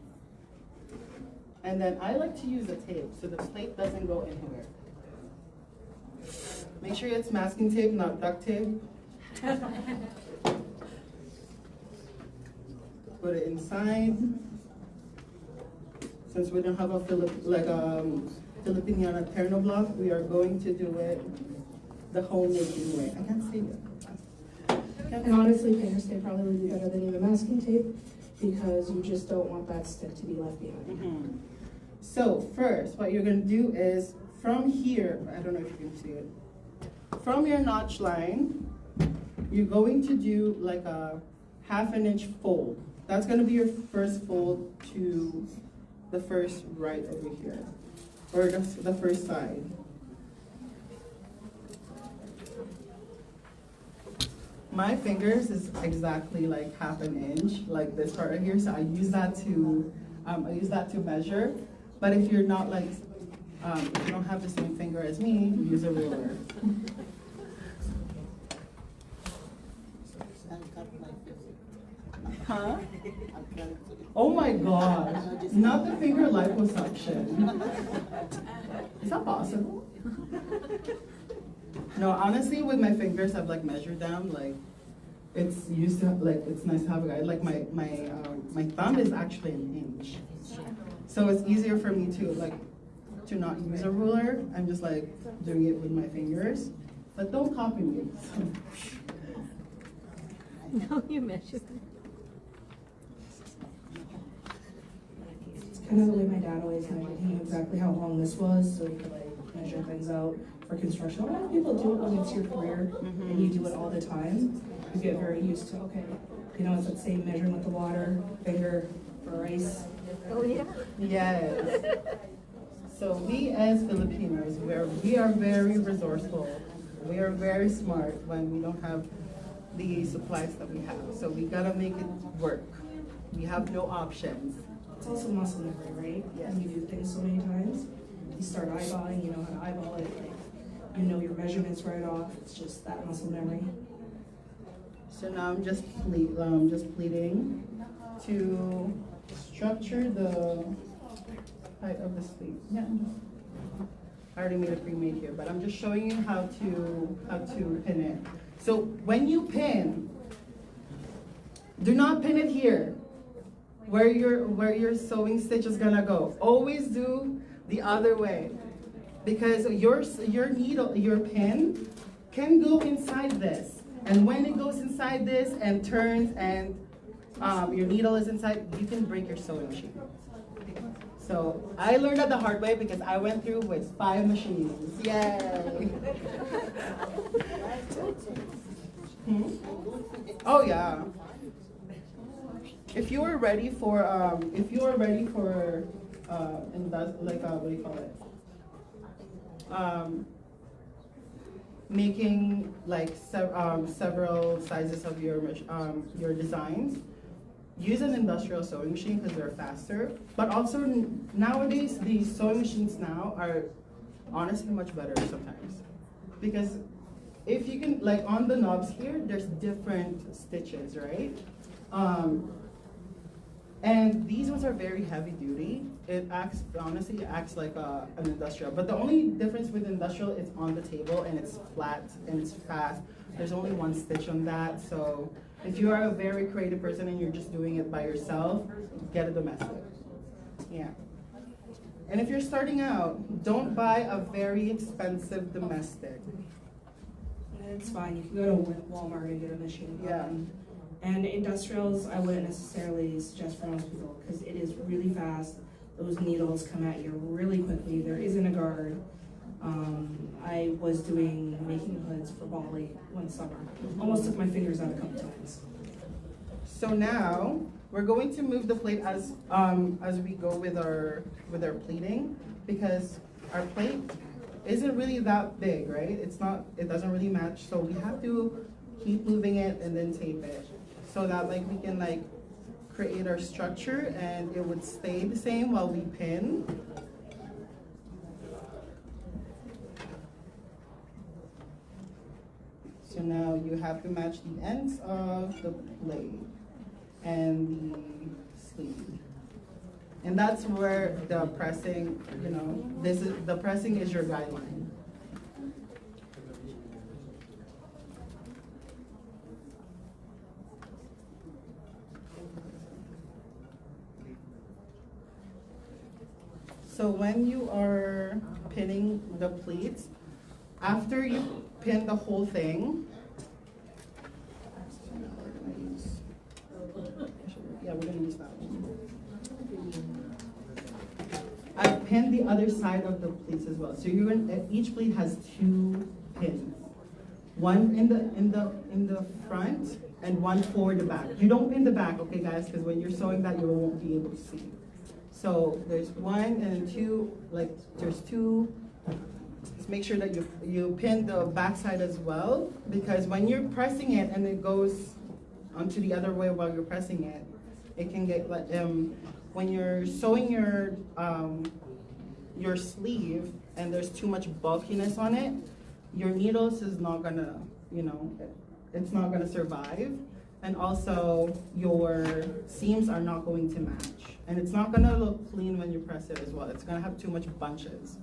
And then I like to use a tape so the plate doesn't go anywhere. Make sure it's masking tape, not duct tape. Put it inside. Since we don't have a Filipiniana terno block, we are going to do it the homemaking way. I can't say that. And honestly, painter tape probably would be better than even masking tape because you just don't want that stick to be left behind. Mm-hmm. So first, what you're going to do is from here, I don't know if you can see it, from your notch line, you're going to do like a 1/2 inch fold. That's going to be your first fold to the first right over here, or the first side. My fingers is exactly like 1/2 inch, like this part right here. So I use that to measure. But if you're not like, if you don't have the same finger as me, use a ruler. Huh? Oh my God! Not the finger liposuction. Is that possible? No, honestly, with my fingers, I've like measured them. Like, it's used to like it's nice to have a guide. Like my thumb is actually an inch, so it's easier for me to not use a ruler. I'm just like doing it with my fingers. But don't copy me. No, you measured. It's kind of the way my dad always measured. He knew exactly how long this was, so he could like measure things out for construction. A lot of people do it when it's your career and you do it all the time. You get very used to, okay, you know, it's that same measuring with the water, finger, for rice. Oh, yeah? Yes. So we as Filipinos, we are very resourceful. We are very smart when we don't have the supplies that we have. So we gotta make it work. We have no options. It's also muscle memory, right? Yes. When you do things so many times, you start eyeballing, you know how to eyeball it, like, you know your measurements right off. It's just that muscle memory. So now I'm just pleating to structure the height of the sleeve. Yeah. I already made a pre-made here, but I'm just showing you how to pin it. So when you pin, do not pin it here, where your sewing stitch is gonna go. Always do the other way, because your needle, your pin, can go inside this, and when it goes inside this and turns and your needle is inside, you can break your sewing machine. So I learned that the hard way because I went through with 5 machines. Yay! Oh yeah. If you are ready for what do you call it? Making like several sizes of your designs. Use an industrial sewing machine because they're faster. But also nowadays, these sewing machines now are honestly much better sometimes. because if you can, like on the knobs here, there's different stitches, right? And these ones are very heavy duty. It acts, honestly, it acts like an industrial. But the only difference with industrial, it's on the table and it's flat and it's fast. There's only one stitch on that. So if you are a very creative person and you're just doing it by yourself, get a domestic. Yeah. And if you're starting out, don't buy a very expensive domestic. It's fine, you can go to Walmart and get a machine gun. Yeah. And industrials, I wouldn't necessarily suggest for most people, because it is really fast. Those needles come at you really quickly. There isn't a guard. I was making hoods for Bali one summer. Almost took my fingers out a couple times. So now we're going to move the plate as we go with our pleating, because our plate isn't really that big, right? It doesn't really match. So we have to keep moving it and then tape it, so that like we can like create our structure and it would stay the same while we pin. So now you have to match the ends of the plate and the sleeve. And that's where the pressing, the pressing is your guideline. So when you are pinning the pleats, after you pin the whole thing, we're gonna use that one. I pinned the other side of the pleats as well. So each pleat has 2 pins. One in the front and one for the back. You don't pin the back, okay guys, because when you're sewing that you won't be able to see. So there's 1 and 2, like there's 2. Just make sure that you pin the back side as well, because when you're pressing it and it goes onto the other way while you're pressing it, it can get like when you're sewing your sleeve and there's too much bulkiness on it, your needles is not gonna, it's not gonna survive. And also your seams are not going to match. And it's not gonna look clean when you press it as well. It's gonna have too much bunches.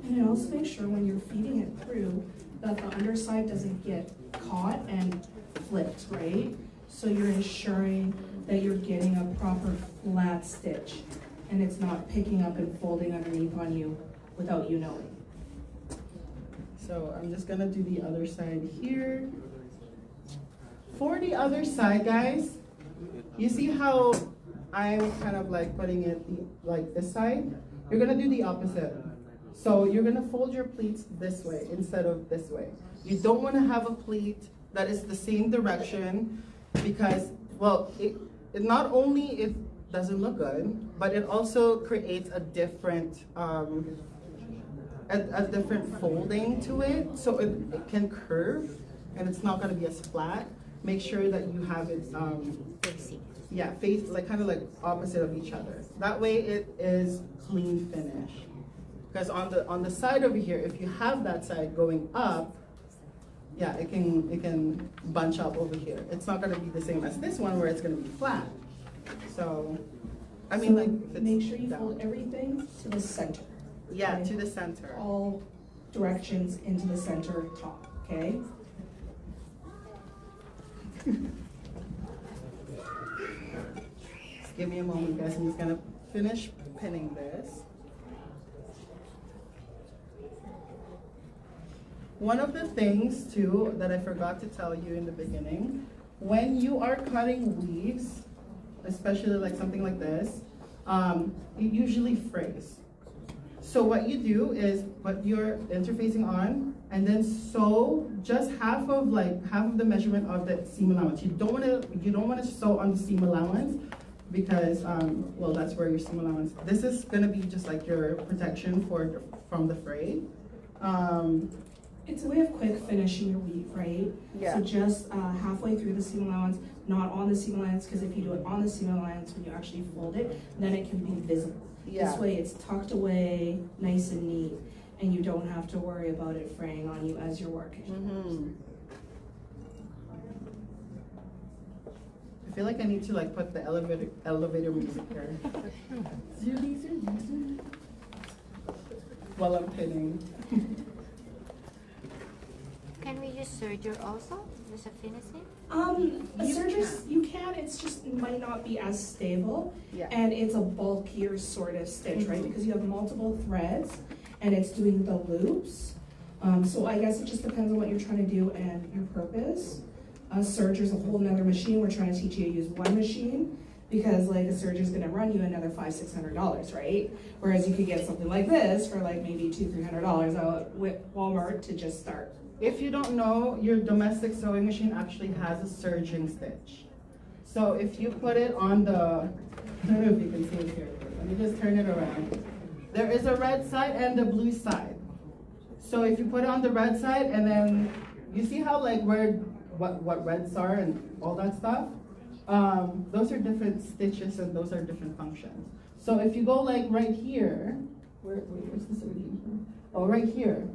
And also make sure when you're feeding it through that the underside doesn't get caught and flipped, right? So you're ensuring that you're getting a proper flat stitch and it's not picking up and folding underneath on you without you knowing. So I'm just gonna do the other side here. For the other side, guys, you see how I'm kind of like putting it like this side? You're gonna do the opposite. So you're gonna fold your pleats this way instead of this way. You don't wanna have a pleat that is the same direction, because, well, it not only it doesn't look good, but it also creates a different different folding to it, so it can curve and it's not going to be as flat. Make sure that you have it face like kind of like opposite of each other. That way it is clean finish. Because on the side over here, if you have that side going up, yeah, it can bunch up over here. It's not going to be the same as this one where it's going to be flat. So, I mean, like, make sure you fold everything to the center. Yeah, okay? to the center. All directions into the center top, okay? Just give me a moment, guys. I'm just going to finish pinning this. One of the things too that I forgot to tell you in the beginning, when you are cutting weaves, especially like something like this, it usually frays. So what you do is put your interfacing on and then sew just half of the measurement of the seam allowance. You don't want to sew on the seam allowance because well, that's where your seam allowance. This is gonna be just like your protection from the fray. It's a way of quick finishing your weave, right? Yeah. So just halfway through the seam allowance, not on the seam allowance, because if you do it on the seam allowance, when you actually fold it, then it can be visible. Yeah. This way it's tucked away, nice and neat. and you don't have to worry about it fraying on you as you're working. I feel like I need to like put the elevator music here. While I'm pinning. Can we use serger also? With a finishing? Sergers, you can, it's just might not be as stable. Yeah. And it's a bulkier sort of stitch, right? Because you have multiple threads and it's doing the loops. So I guess it just depends on what you're trying to do and your purpose. A serger's a whole nother machine. We're trying to teach you to use one machine because like a serger's gonna run you another $500-600, right? Whereas you could get something like this for like maybe $200-300 out with Walmart to just start. If you don't know, your domestic sewing machine actually has a serging stitch. So if you put it on the, I don't know if you can see it here, let me just turn it around. There is a red side and a blue side. So if you put it on the red side and then, you see how like what reds are and all that stuff? Those are different stitches and those are different functions. So if you go like right here, where's the serging? Oh, right here.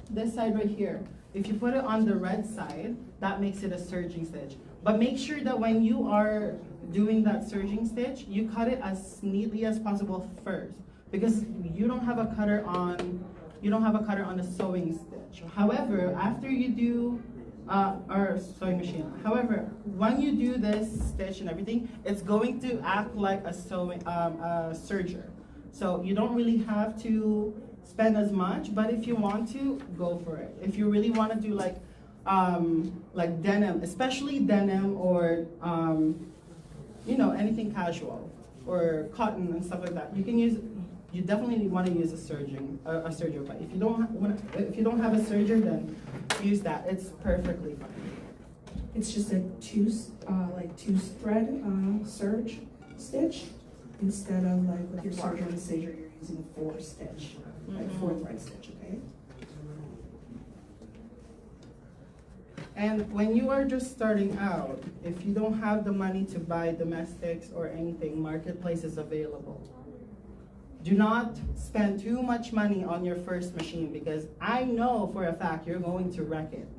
This side right here, if you put it on the red side, that makes it a serging stitch. But make sure that when you are doing that serging stitch, you cut it as neatly as possible first, because you don't have a cutter on the sewing stitch. However, after you do our sewing machine, however, when you do this stitch and everything, it's going to act like a sewing serger. So you don't really have to spend as much, but if you want to, go for it. If you really want to do like denim, especially denim or anything casual or cotton and stuff like that, you definitely want to use a serger. But if you don't have a serger, then use that. It's perfectly fine. It's just a two thread serge stitch instead of like with your serger and serger, you're using a 4 stitch. Like 4 thread stitch, okay? And when you are just starting out, if you don't have the money to buy domestics or anything, Marketplace is available. Do not spend too much money on your first machine because I know for a fact you're going to wreck it.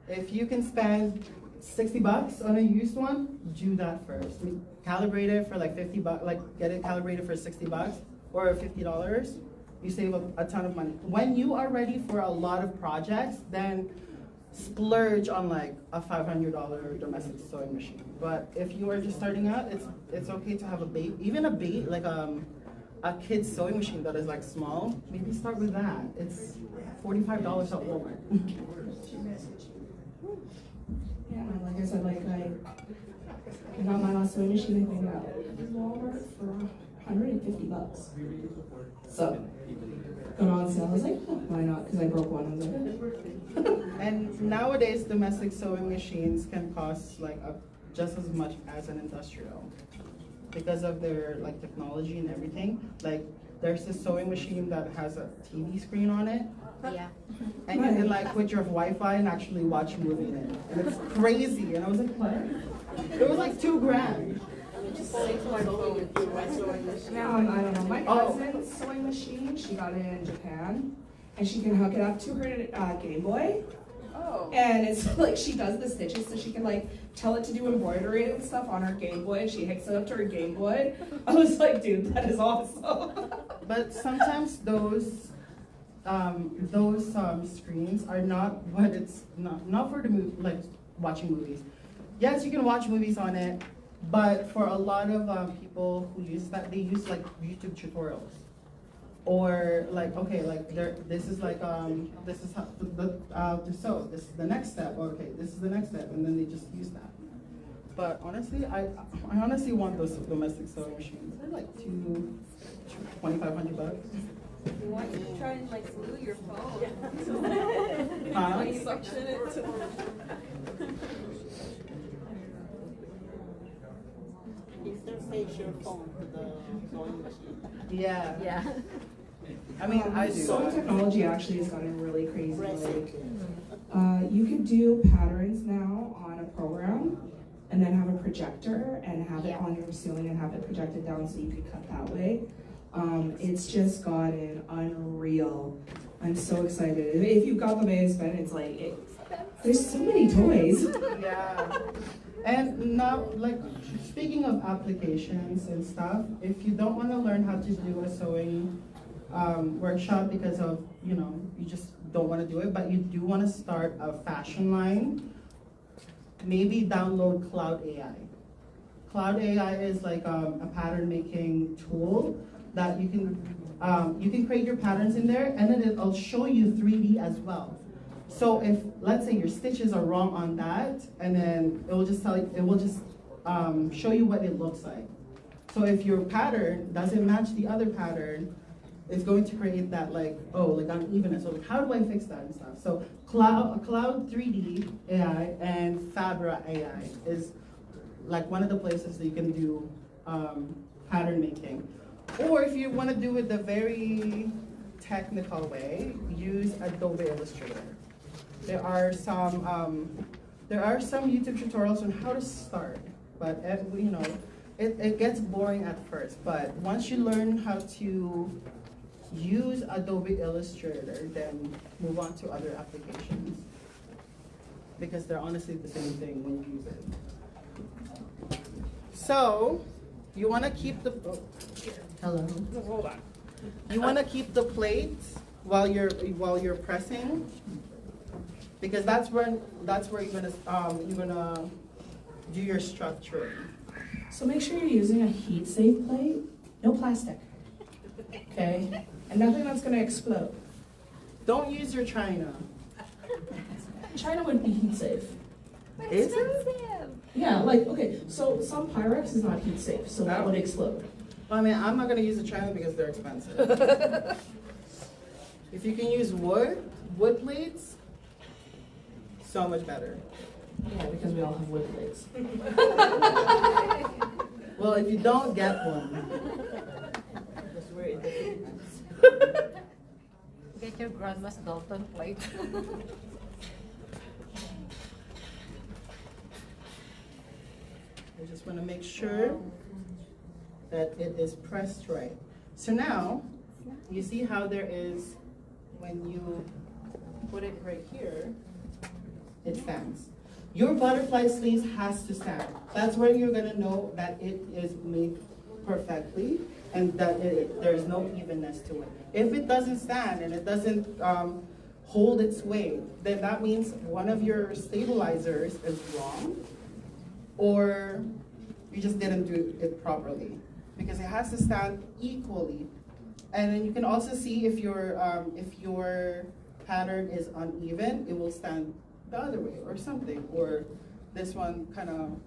If you can spend $60 on a used one, do that first. Calibrate it for like $50, like get it calibrated for $60 or $50. You save a ton of money. When you are ready for a lot of projects, then splurge on like a $500 domestic sewing machine. But if you are just starting out, it's okay to have a bait, even a bait like a kid's sewing machine that is like small. Maybe start with that. It's $45 at Walmart. Yeah, like I said, I got my last sewing machine, I think, at Walmart for $150. So, got on sale. I was like, oh, why not? Because I broke one. I was like, And nowadays, domestic sewing machines can cost like just as much as an industrial because of their like technology and everything. Like, there's this sewing machine that has a TV screen on it. Yeah. And you can like put your Wi-Fi and actually watch a movie in it. And it's crazy. And I was like, what? It was like $2,000. I don't know. My cousin's sewing machine, she got it in Japan, and she can hook it up to her Game Boy. Oh. And it's like she does the stitches, so she can like tell it to do embroidery and stuff on her Game Boy, and she hooks it up to her Game Boy. I was like, dude, that is awesome. But sometimes those screens are not what it's not for the like watching movies. Yes, you can watch movies on it, but for a lot of people who use that, they use like YouTube tutorials, or like this is like this is how to sew. This is the next step. Okay, this is the next step, and then they just use that. But honestly, I honestly want those domestic sewing machines. They're like $2,500. Why don't you try and like glue your phone? Huh? Suction it to Interface your phone to the sewing machine. Yeah. Yeah. I mean, I do. Sewing that. technology actually has gotten really crazy. Like, you could do patterns now on a program, and then have a projector and have it Yeah. on your ceiling and have it projected down so you could cut that way. It's just gotten unreal. I'm so excited. If you've got the Maze pen, it's like, there's so many toys. Yeah. And now, like, speaking of applications and stuff, if you don't want to learn how to do a sewing workshop because of, you know, you just don't want to do it, but you do want to start a fashion line, maybe download Cloud AI. Cloud AI is like a pattern making tool that you can create your patterns in there, and then it'll show you 3D as well. So if, let's say your stitches are wrong on that, and then it will just show you what it looks like. So if your pattern doesn't match the other pattern, it's going to create that like, oh, like unevenness. So how do I fix that and stuff? So Cloud 3D AI and Fabra AI is like one of the places that you can do pattern making. Or if you want to do it the very technical way, use Adobe Illustrator. There are some YouTube tutorials on how to start, but you know, it gets boring at first. But once you learn how to use Adobe Illustrator, then move on to other applications, because they're honestly the same thing when you use it. So you want to keep the hello. Hold on. You want to keep the plate while you're pressing, because that's where you're gonna do your structure. So make sure you're using a heat safe plate, no plastic, okay? And nothing that's gonna explode. Don't use your china. China would be heat safe. Is it? Yeah, like, okay, so some Pyrex is not heat safe, so that would explode. I mean, I'm not gonna use the china because they're expensive. If you can use wood plates, so much better. Yeah, because we all have wood plates. Well, if you don't get one, Get your grandma's Dalton plate. I just want to make sure that it is pressed right. So now, you see how there is, when you put it right here, it stands. Your butterfly sleeves has to stand. That's where you're gonna know that it is made perfectly and that there's no evenness to it. If it doesn't stand and it doesn't hold its weight, then that means one of your stabilizers is wrong, or you just didn't do it properly, because it has to stand equally. And then you can also see if your pattern is uneven, it will stand the other way or something, or this one kind of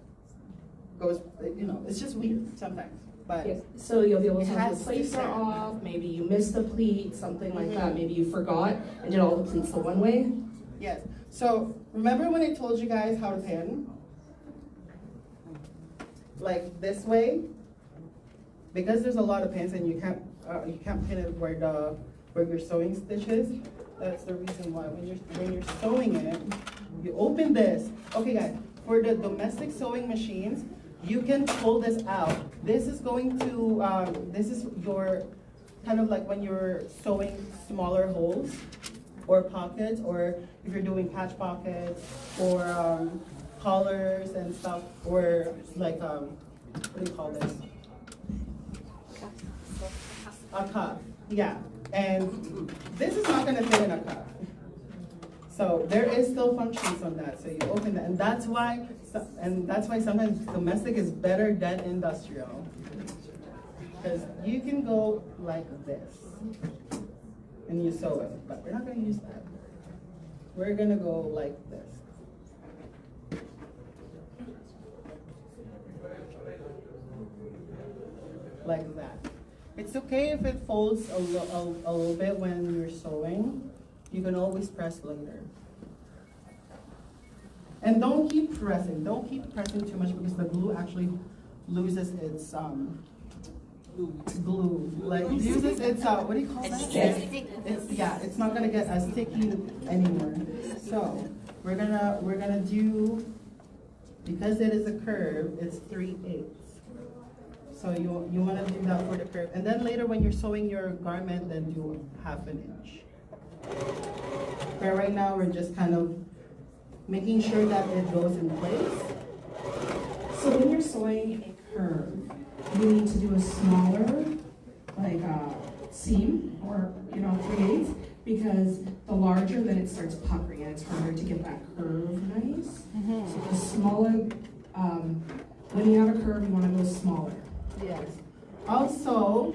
goes, you know, it's just weird sometimes. But Yes. So you'll be able to It have has the to plates are stand. off, maybe you missed a pleat, something like that. Maybe you forgot and did all the pleats the one way. yes, so remember when I told you guys how to pin? Like this way, because there's a lot of pins and you can't pin it where your sewing stitch is. That's the reason why when you're sewing it, you open this. Okay, guys, for the domestic sewing machines, you can pull this out. This is going to this is your kind of like when you're sewing smaller holes or pockets, or if you're doing patch pockets or collars and stuff, or like what do you call this? A cuff, yeah. And this is not gonna fit in a cuff. So there is still functions on that. So you open that, and that's why sometimes domestic is better than industrial, because you can go like this and you sew it, but we're not gonna use that. We're gonna go like this. Like that. It's okay if it folds a little bit when you're sewing. You can always press later. And don't keep pressing. Don't keep pressing too much, because the glue actually loses its glue. Like loses its what do you call that? It's not gonna get as sticky anymore. So we're gonna do, because it is a curve, it's 3/8. So you want to do that for the curve. And then later when you're sewing your garment, then do 1/2 inch. But right now we're just kind of making sure that it goes in place. So when you're sewing a curve, you need to do a smaller, like seam or 3/8, because the larger, then it starts puckering and it's harder to get that curve nice. So the smaller, when you have a curve, you want to go smaller. Yes. Also,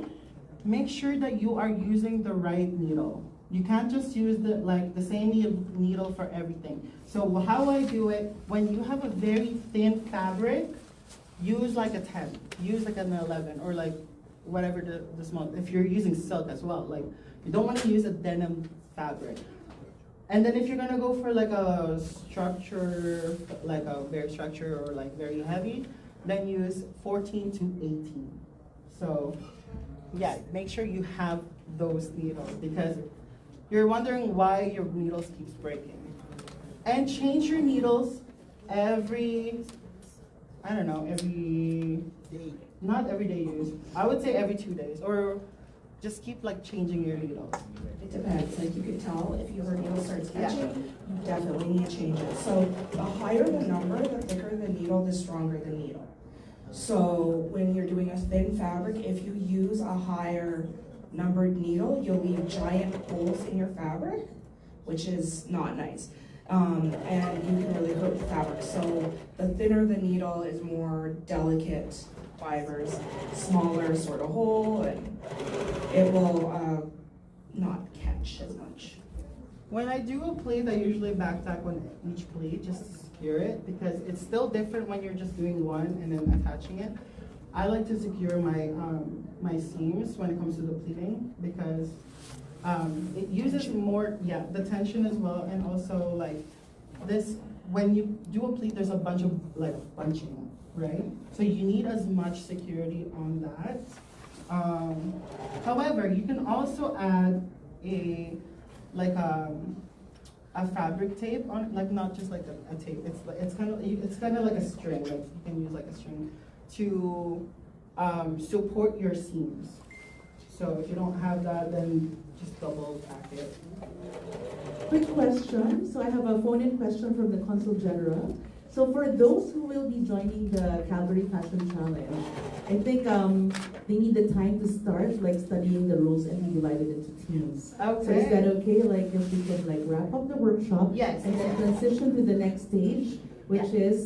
make sure that you are using the right needle. You can't just use the same needle for everything. So how I do it, when you have a very thin fabric, use like a 10, use like an 11, or like whatever the small, if you're using silk as well, like you don't want to use a denim fabric. And then if you're gonna go for like a structure, like a very structure or like very heavy, then use 14 to 18. So yeah, make sure you have those needles, because you're wondering why your needles keeps breaking. And change your needles every, I don't know, not every day use. I would say every 2 days, or just keep like changing your needles. It depends. Like you could tell if your needle starts catching, you definitely need to change it. So the higher the number, the thicker the needle, the stronger the needle. So when you're doing a thin fabric, if you use a higher numbered needle, you'll leave giant holes in your fabric, which is not nice. And you can really hurt the fabric. So the thinner the needle is more delicate fibers, smaller sort of hole, and it will not catch as much. When I do a pleat, I usually back tack on each pleat just to secure it, because it's still different when you're just doing one and then attaching it. I like to secure my my seams when it comes to the pleating, because it uses more, the tension as well, and also like this, when you do a pleat, there's a bunch of like bunching, right? So you need as much security on that. However, you can also add a fabric tape on, like not just like a tape. It's kind of like a string. Like you can use like a string to support your seams. So if you don't have that, then just double tack it. Quick question. So I have a phone-in question from the Consul General. So for those who will be joining the Calgary Fashion Challenge, I think they need the time to start like studying the rules and be divided into teams. Okay. So is that okay? Like if we can like wrap up the workshop, Yes. and then transition to the next stage, which is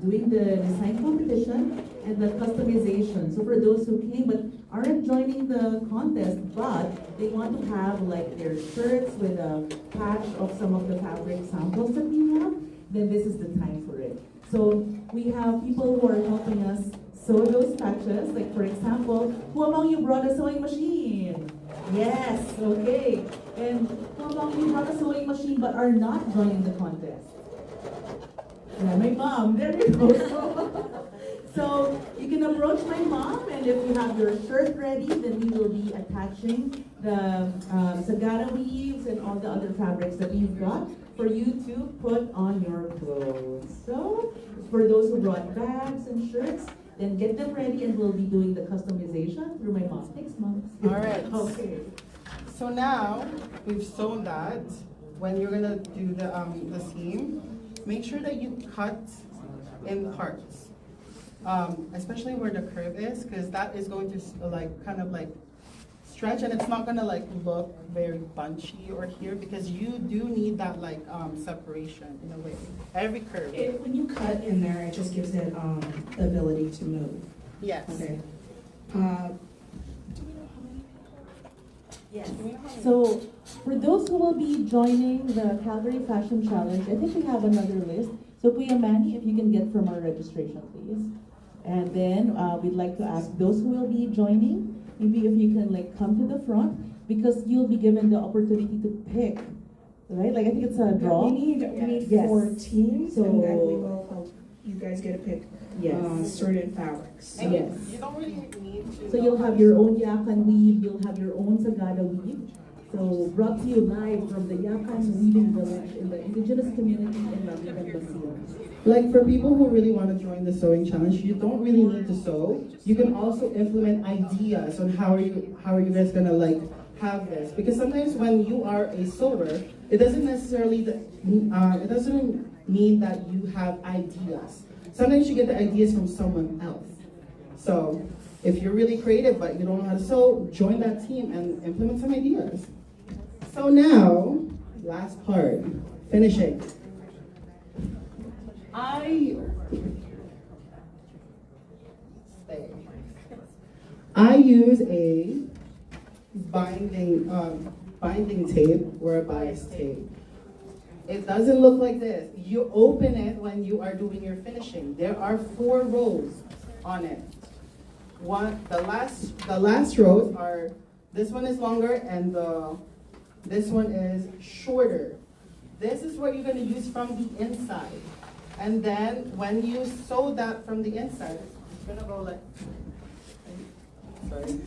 doing the design competition and the customization. So for those who came but aren't joining the contest, but they want to have like their shirts with a patch of some of the fabric samples that we have, then this is the time for it. So we have people who are helping us sew those patches. Like for example, who among you brought a sewing machine? Yes, okay. And who among you brought a sewing machine but are not joining the contest? Yeah, my mom, there you go. So you can approach my mom, and if you have your shirt ready, then we will be attaching the Sagara weaves and all the other fabrics that we've got for you to put on your clothes. So for those who brought bags and shirts, then get them ready, and we'll be doing the customization through my mom. Thanks, Mom. All right. Okay. So now we've sewn that. When you're gonna do the seam, make sure that you cut in parts, especially where the curve is, because that is going to like kind of like stretch, and it's not gonna like look very bunchy or here, because you do need that like separation in a way. Every curve. When you cut in there, it just gives it the ability to move. Yes. Okay. Yes. So for those who will be joining the Calgary Fashion Challenge, I think we have another list. So Kuya Manny, if you can get from our registration, please. And then we'd like to ask those who will be joining, maybe if you can like come to the front, because you'll be given the opportunity to pick, right? Like I think it's a draw. We need Yes. 4 teams, So- and then we will help you guys get to pick Yes. certain fabrics. And Yes. you don't really need to. So you'll have your own yakan weave, you'll have your own sagada weave, So brought to you live from the Yakan Weaving Village in the indigenous community in Lavigan, Brazil. Like for people who really want to join the sewing challenge, you don't really need to sew. You can also implement ideas on how are you guys gonna like have this, because sometimes when you are a sewer, it doesn't necessarily it doesn't mean that you have ideas. Sometimes you get the ideas from someone else. So if you're really creative but you don't know how to sew, join that team and implement some ideas. So now, last part, finishing. I use a binding tape or a bias tape. It doesn't look like this. You open it when you are doing your finishing. There are 4 rows on it. The last rows are, this one is longer and this one is shorter. This is what you're going to use from the inside. And then when you sew that from the inside, it's going to go like, sorry.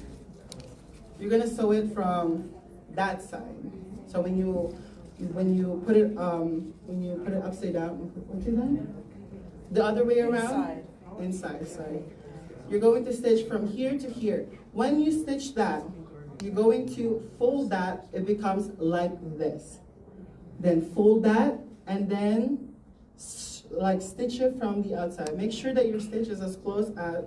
You're going to sew it from that side. So when you put it upside down, the other way around, inside, sorry. You're going to stitch from here to here. When you stitch that, you're going to fold that, it becomes like this. Then fold that, and then like stitch it from the outside. Make sure that your stitch is as close as,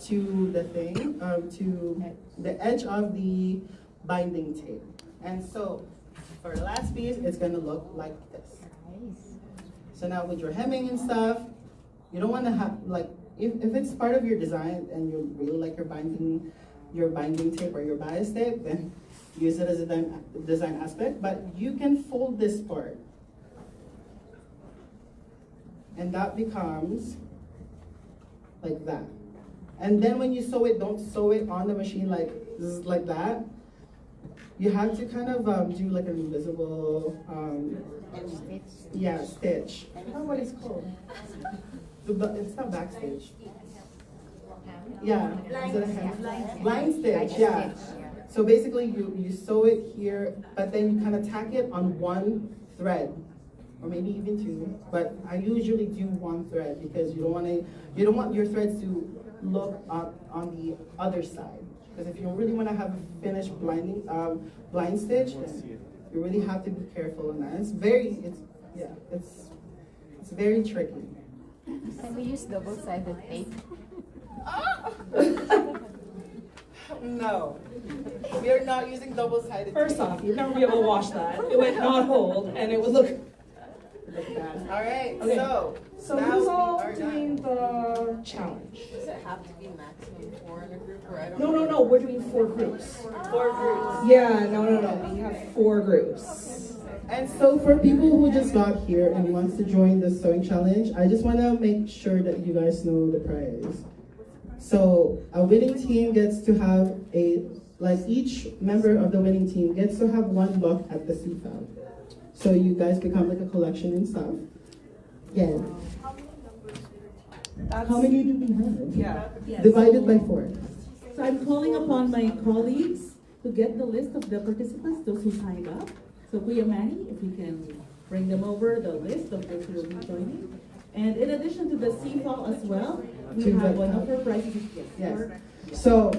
to the thing, to the edge of the binding tape. And so, for the last piece, it's gonna look like this. So now with your hemming and stuff, you don't wanna have, like, if it's part of your design and you really like your binding tape or your bias tape, then use it as a design aspect, but you can fold this part. And that becomes like that. And then when you sew it, don't sew it on the machine like that. You have to kind of do like an invisible, stitch. I don't know what it's called. It's not backstage. Yeah, blind stitch, yeah. So basically you sew it here, but then you kind of tack it on one thread, or maybe even 2. But I usually do 1 thread because you don't want your threads to look up on the other side. Because if you really want to have a finished blind stitch, then you really have to be careful on that. It's very tricky. Can we use double-sided tape? No, we are not using double-sided. First off, you're never be able to wash that. It would not hold, and it would look. All right, Okay. so So now who's we all are doing done. the challenge? Does it have to be maximum 4 in a group, or I don't No, know? no, no. We're doing 4 groups. 4 groups. Yeah, no. We have 4 groups. And so for people who just got here and wants to join the sewing challenge, I just want to make sure that you guys know the prize. So a winning team gets to have each member of the winning team gets to have 1 look at the CFAB. So you guys become like a collection and stuff. Yeah. How many do we have? Yeah. Yes. Divided by 4. So I'm calling upon my colleagues to get the list of the participants, those who signed up. So Kuya Manny, if you can bring them over the list of those who will be joining. And in addition to the CFAL as well, we have one of our prizes. Yes. So,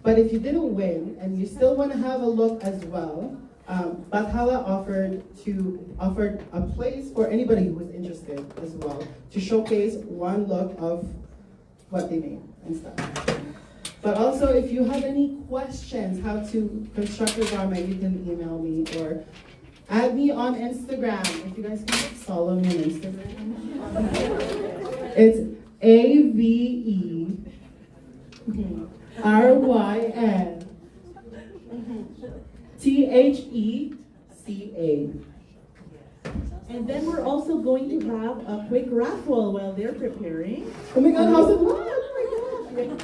but if you didn't win and you still want to have a look as well, Bathala offered a place for anybody who was interested as well to showcase 1 look of what they made and stuff. But also, if you have any questions how to construct a garment, you can email me or add me on Instagram. If you guys can follow me on Instagram. It's AVERYNTHECA. And then we're also going to have a quick raffle while they're preparing. Oh my God, how's it look? Oh my God.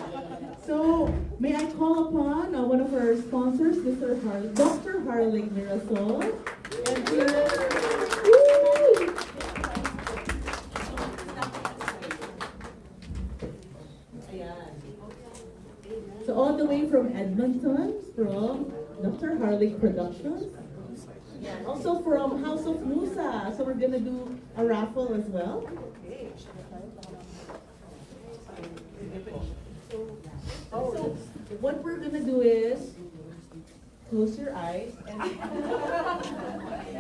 So, may I call upon one of our sponsors, Dr. Harling Mirasol. And so all the way from Edmonton, from Dr. Harley Productions. Also from House of Musa. So we're gonna do a raffle as well. So what we're gonna do is close your eyes and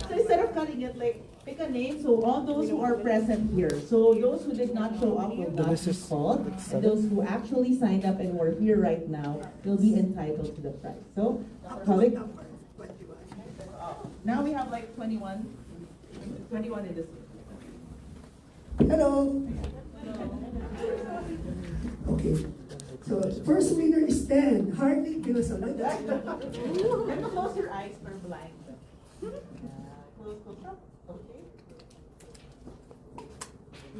so instead of cutting it, like pick a name. So all those who are present here. So those who did not show up will not be called. And those who actually signed up and were here right now will be entitled to the prize. So colleague. Now we have like 21 in this room. Hello. Okay. So first winner is 10. Harley Consulate. You have to close your eyes for blind. Close. Okay.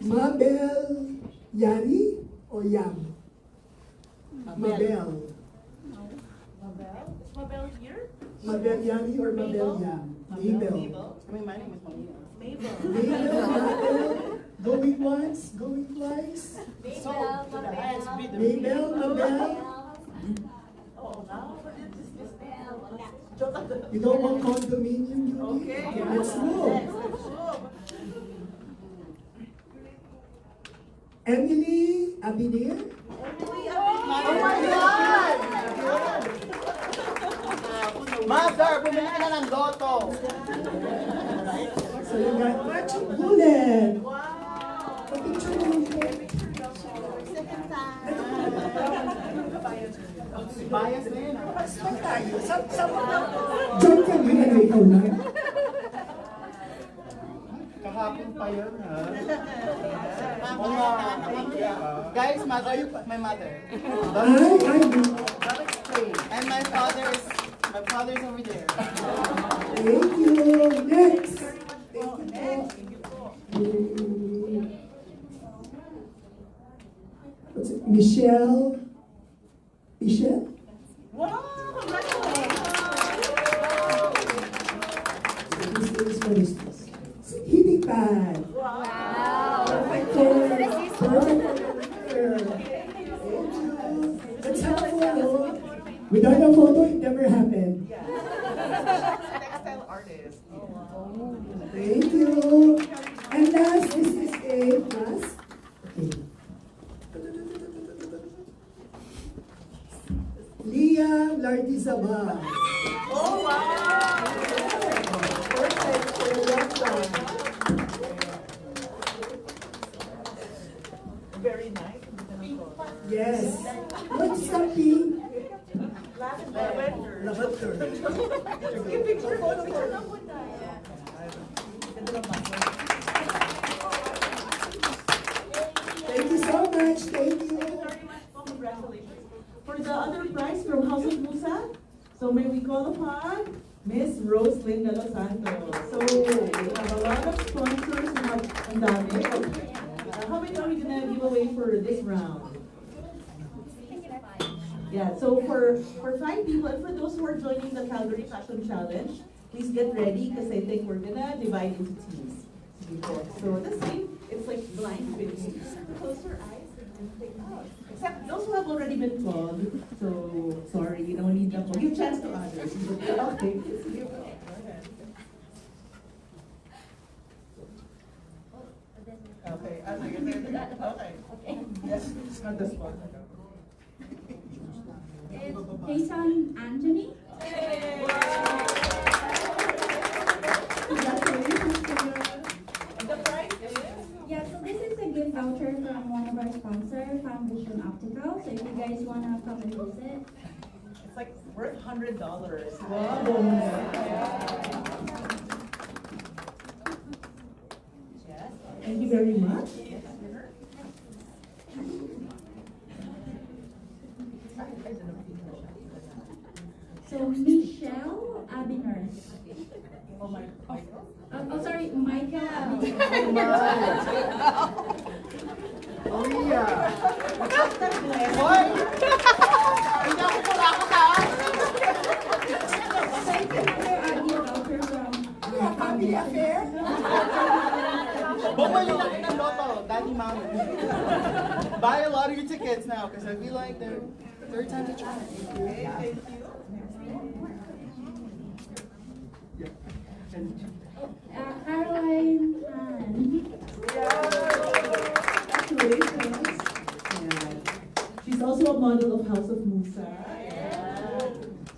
Mabel Yari or Yam? Mabel. Mabel? Is Mabel here? Mabel Yari or Mabel Yam? Mabel. I mean, my name is Mabel. Mabel. Going once, going twice. Mabel. Mabel. Oh, now what is this? You don't want condominium, you Okay. let's move. Emily Abidir. Oh my God! Mother, bumili ka na ng loto. So you got Patrick Bullet. Wow! Picture mo lang po. Bias na yun. John, can you na ikaw na? Kahapon pa yun, ha? Guys, my mother. And my father's over there. Thank you. Next. What's it? Michelle? Wow! Congratulations! What is this? Heating pad. Wow! Perfect for That's helpful. Without a photo, it never happened. Textile artist. Oh, wow. Thank you. And last, this is a plus. Okay. Leah Lardizabal. Oh, wow! Perfect for the left one. Very nice. Yes. What's something? Lavender. Lavender. Thank you so much. Thank you. Congratulations. For the other prize from House of Musa, so may we call upon Miss Rose Linda Los Santos. So we have a lot of sponsors who have ang dami. How many are we gonna give away for this round? Yeah, so for 5 people, and for those who are joining the Calgary Fashion Challenge, please get ready because I think we're gonna divide into teams. So the same, it's like blind bidding. Close your eyes and think out. Except those who have already been called, so sorry, you don't need them. Give chance to others. Okay. Okay, okay. Yes, it's not the spot. Hey, son, Anthony. The prize is? Yeah, so this is a gift voucher from one of our sponsors, Foundation Optical. So if you guys want to come and visit. It's like worth $100. Wow. Yes. Thank you very much. So Michelle Abiner. Oh my. Oh, sorry, Michael Abiner. Oh, yeah. Hoy! Hindi ako pula ka ha? So it's another gift voucher from Family affair? Bumili na kayo ng loto, Daddy Mommy. Buy a lot of your tickets now, because I feel like they're third time to try. Okay, thank you. Caroline Han. Congratulations. Yeah. She's also a model of House of Musa.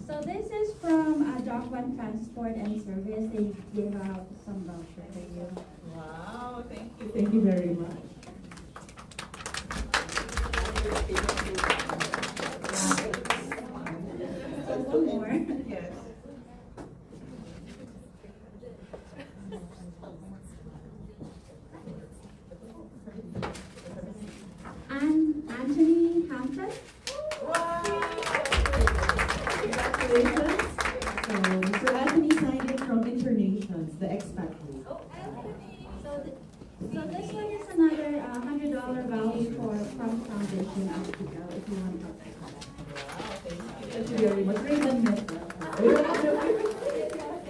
So this is from Doc One Transport and Service. They gave out some voucher for you. Wow, thank you. Thank you very much. So one more. Yes. And Anthony Hampton. Congratulations. So, Mr. Anthony signed it from Internations, the expat group. So this one is another $100 value from Foundation Africa if you want to. Thank you very much. Raymond Mesa.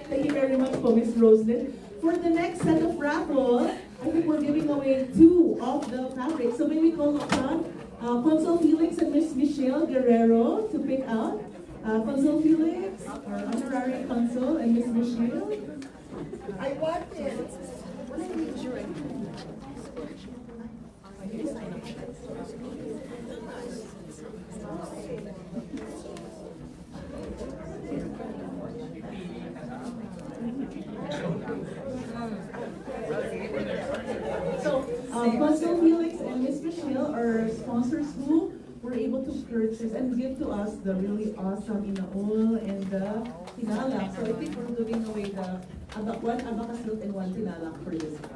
Thank you very much for Miss Roslyn. For the next set of raffle, I think we're giving away 2 of the fabrics. So may we call upon Consul Felix and Miss Michelle Guerrero to pick out. Consul Felix, our honorary consul, and Miss Michelle. I want it. So, Consul Felix and Miss Michelle are sponsors who were able to purchase and give to us the really awesome inaol and the tinalak. So I think we're giving away the one abacus silk and one tinalak for this one.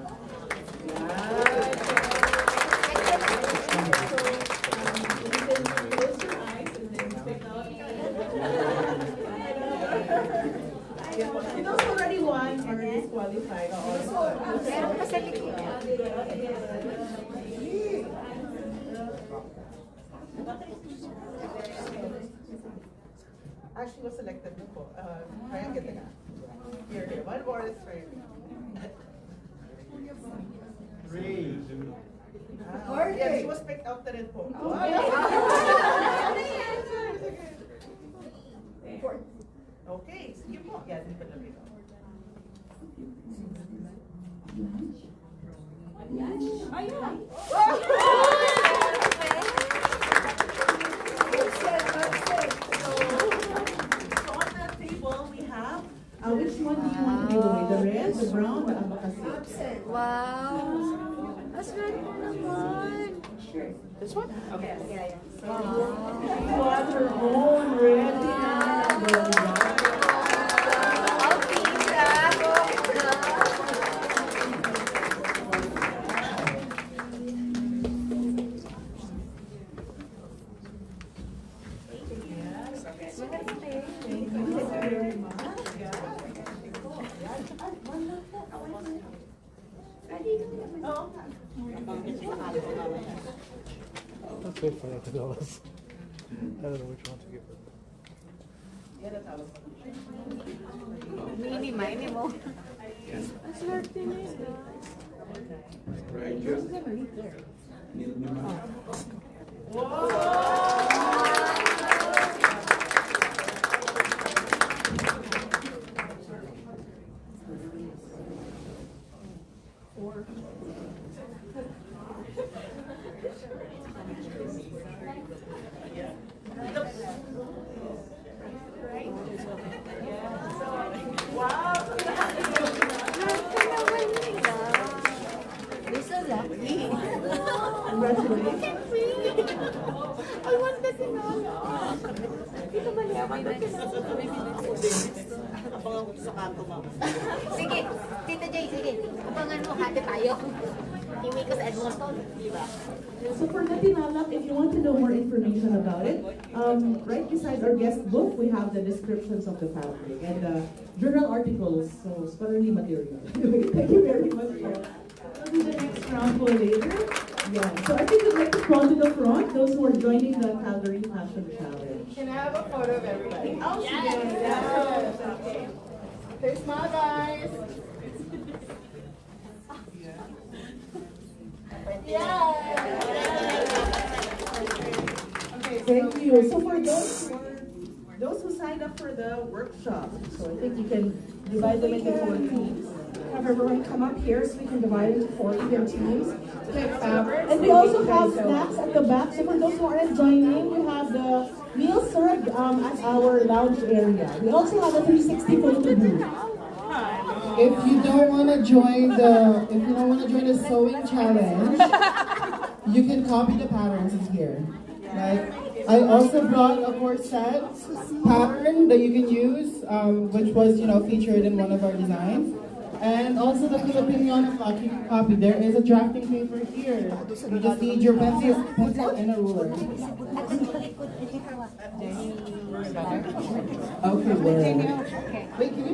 You can close your eyes and then pick out. Those already won are disqualified. Meron pa sa likod. Actually was selected before. Kaya kita nga. Here. One more is for you. Yeah, she was picked out na rin po. Okay, sige po. Yeah, dito na rin. Which one do you want to give away? The red, the brown, the abacus? Wow. Aswerte mo naman. This one? Okay. You want her own red. Let's wait for that to go. I don't know which one to give her. Mini, mini mo. Aswerte na yun. I want the tinala. Dito mali, I want the tinala. Sige, Tita Jay, sige. Abangan mo, hati tayo. Iwi ko sa Edmonton, di ba? So for the tinalak, if you want to know more information about it, right beside our guest book, we have the descriptions of the fabric and the journal articles, so scholarly material. Thank you very much. We'll do the next round for later. Yeah, so I think we'd like to come to the front, those who are joining the Calgary Fashion Challenge. Can I have a photo of everybody? Oh, Yes. Okay. Okay, smile, guys. Thank you. So for those who signed up for the workshop, so I think you can divide them into 4 teams. Have everyone come up here so we can divide into 4 even teams. Pick fabric. And we also have snacks at the back. So for those who aren't joining, we have the meal served at our lounge area. We also have a 360 photo booth. If you don't want to join the sewing challenge, you can copy the patterns in here. Like, I also brought a corset pattern that you can use, which was featured in one of our designs. And also the Filipino clock you can copy. There is a drafting paper here. You just need your pencil and a ruler. Okay, well. Wait, can you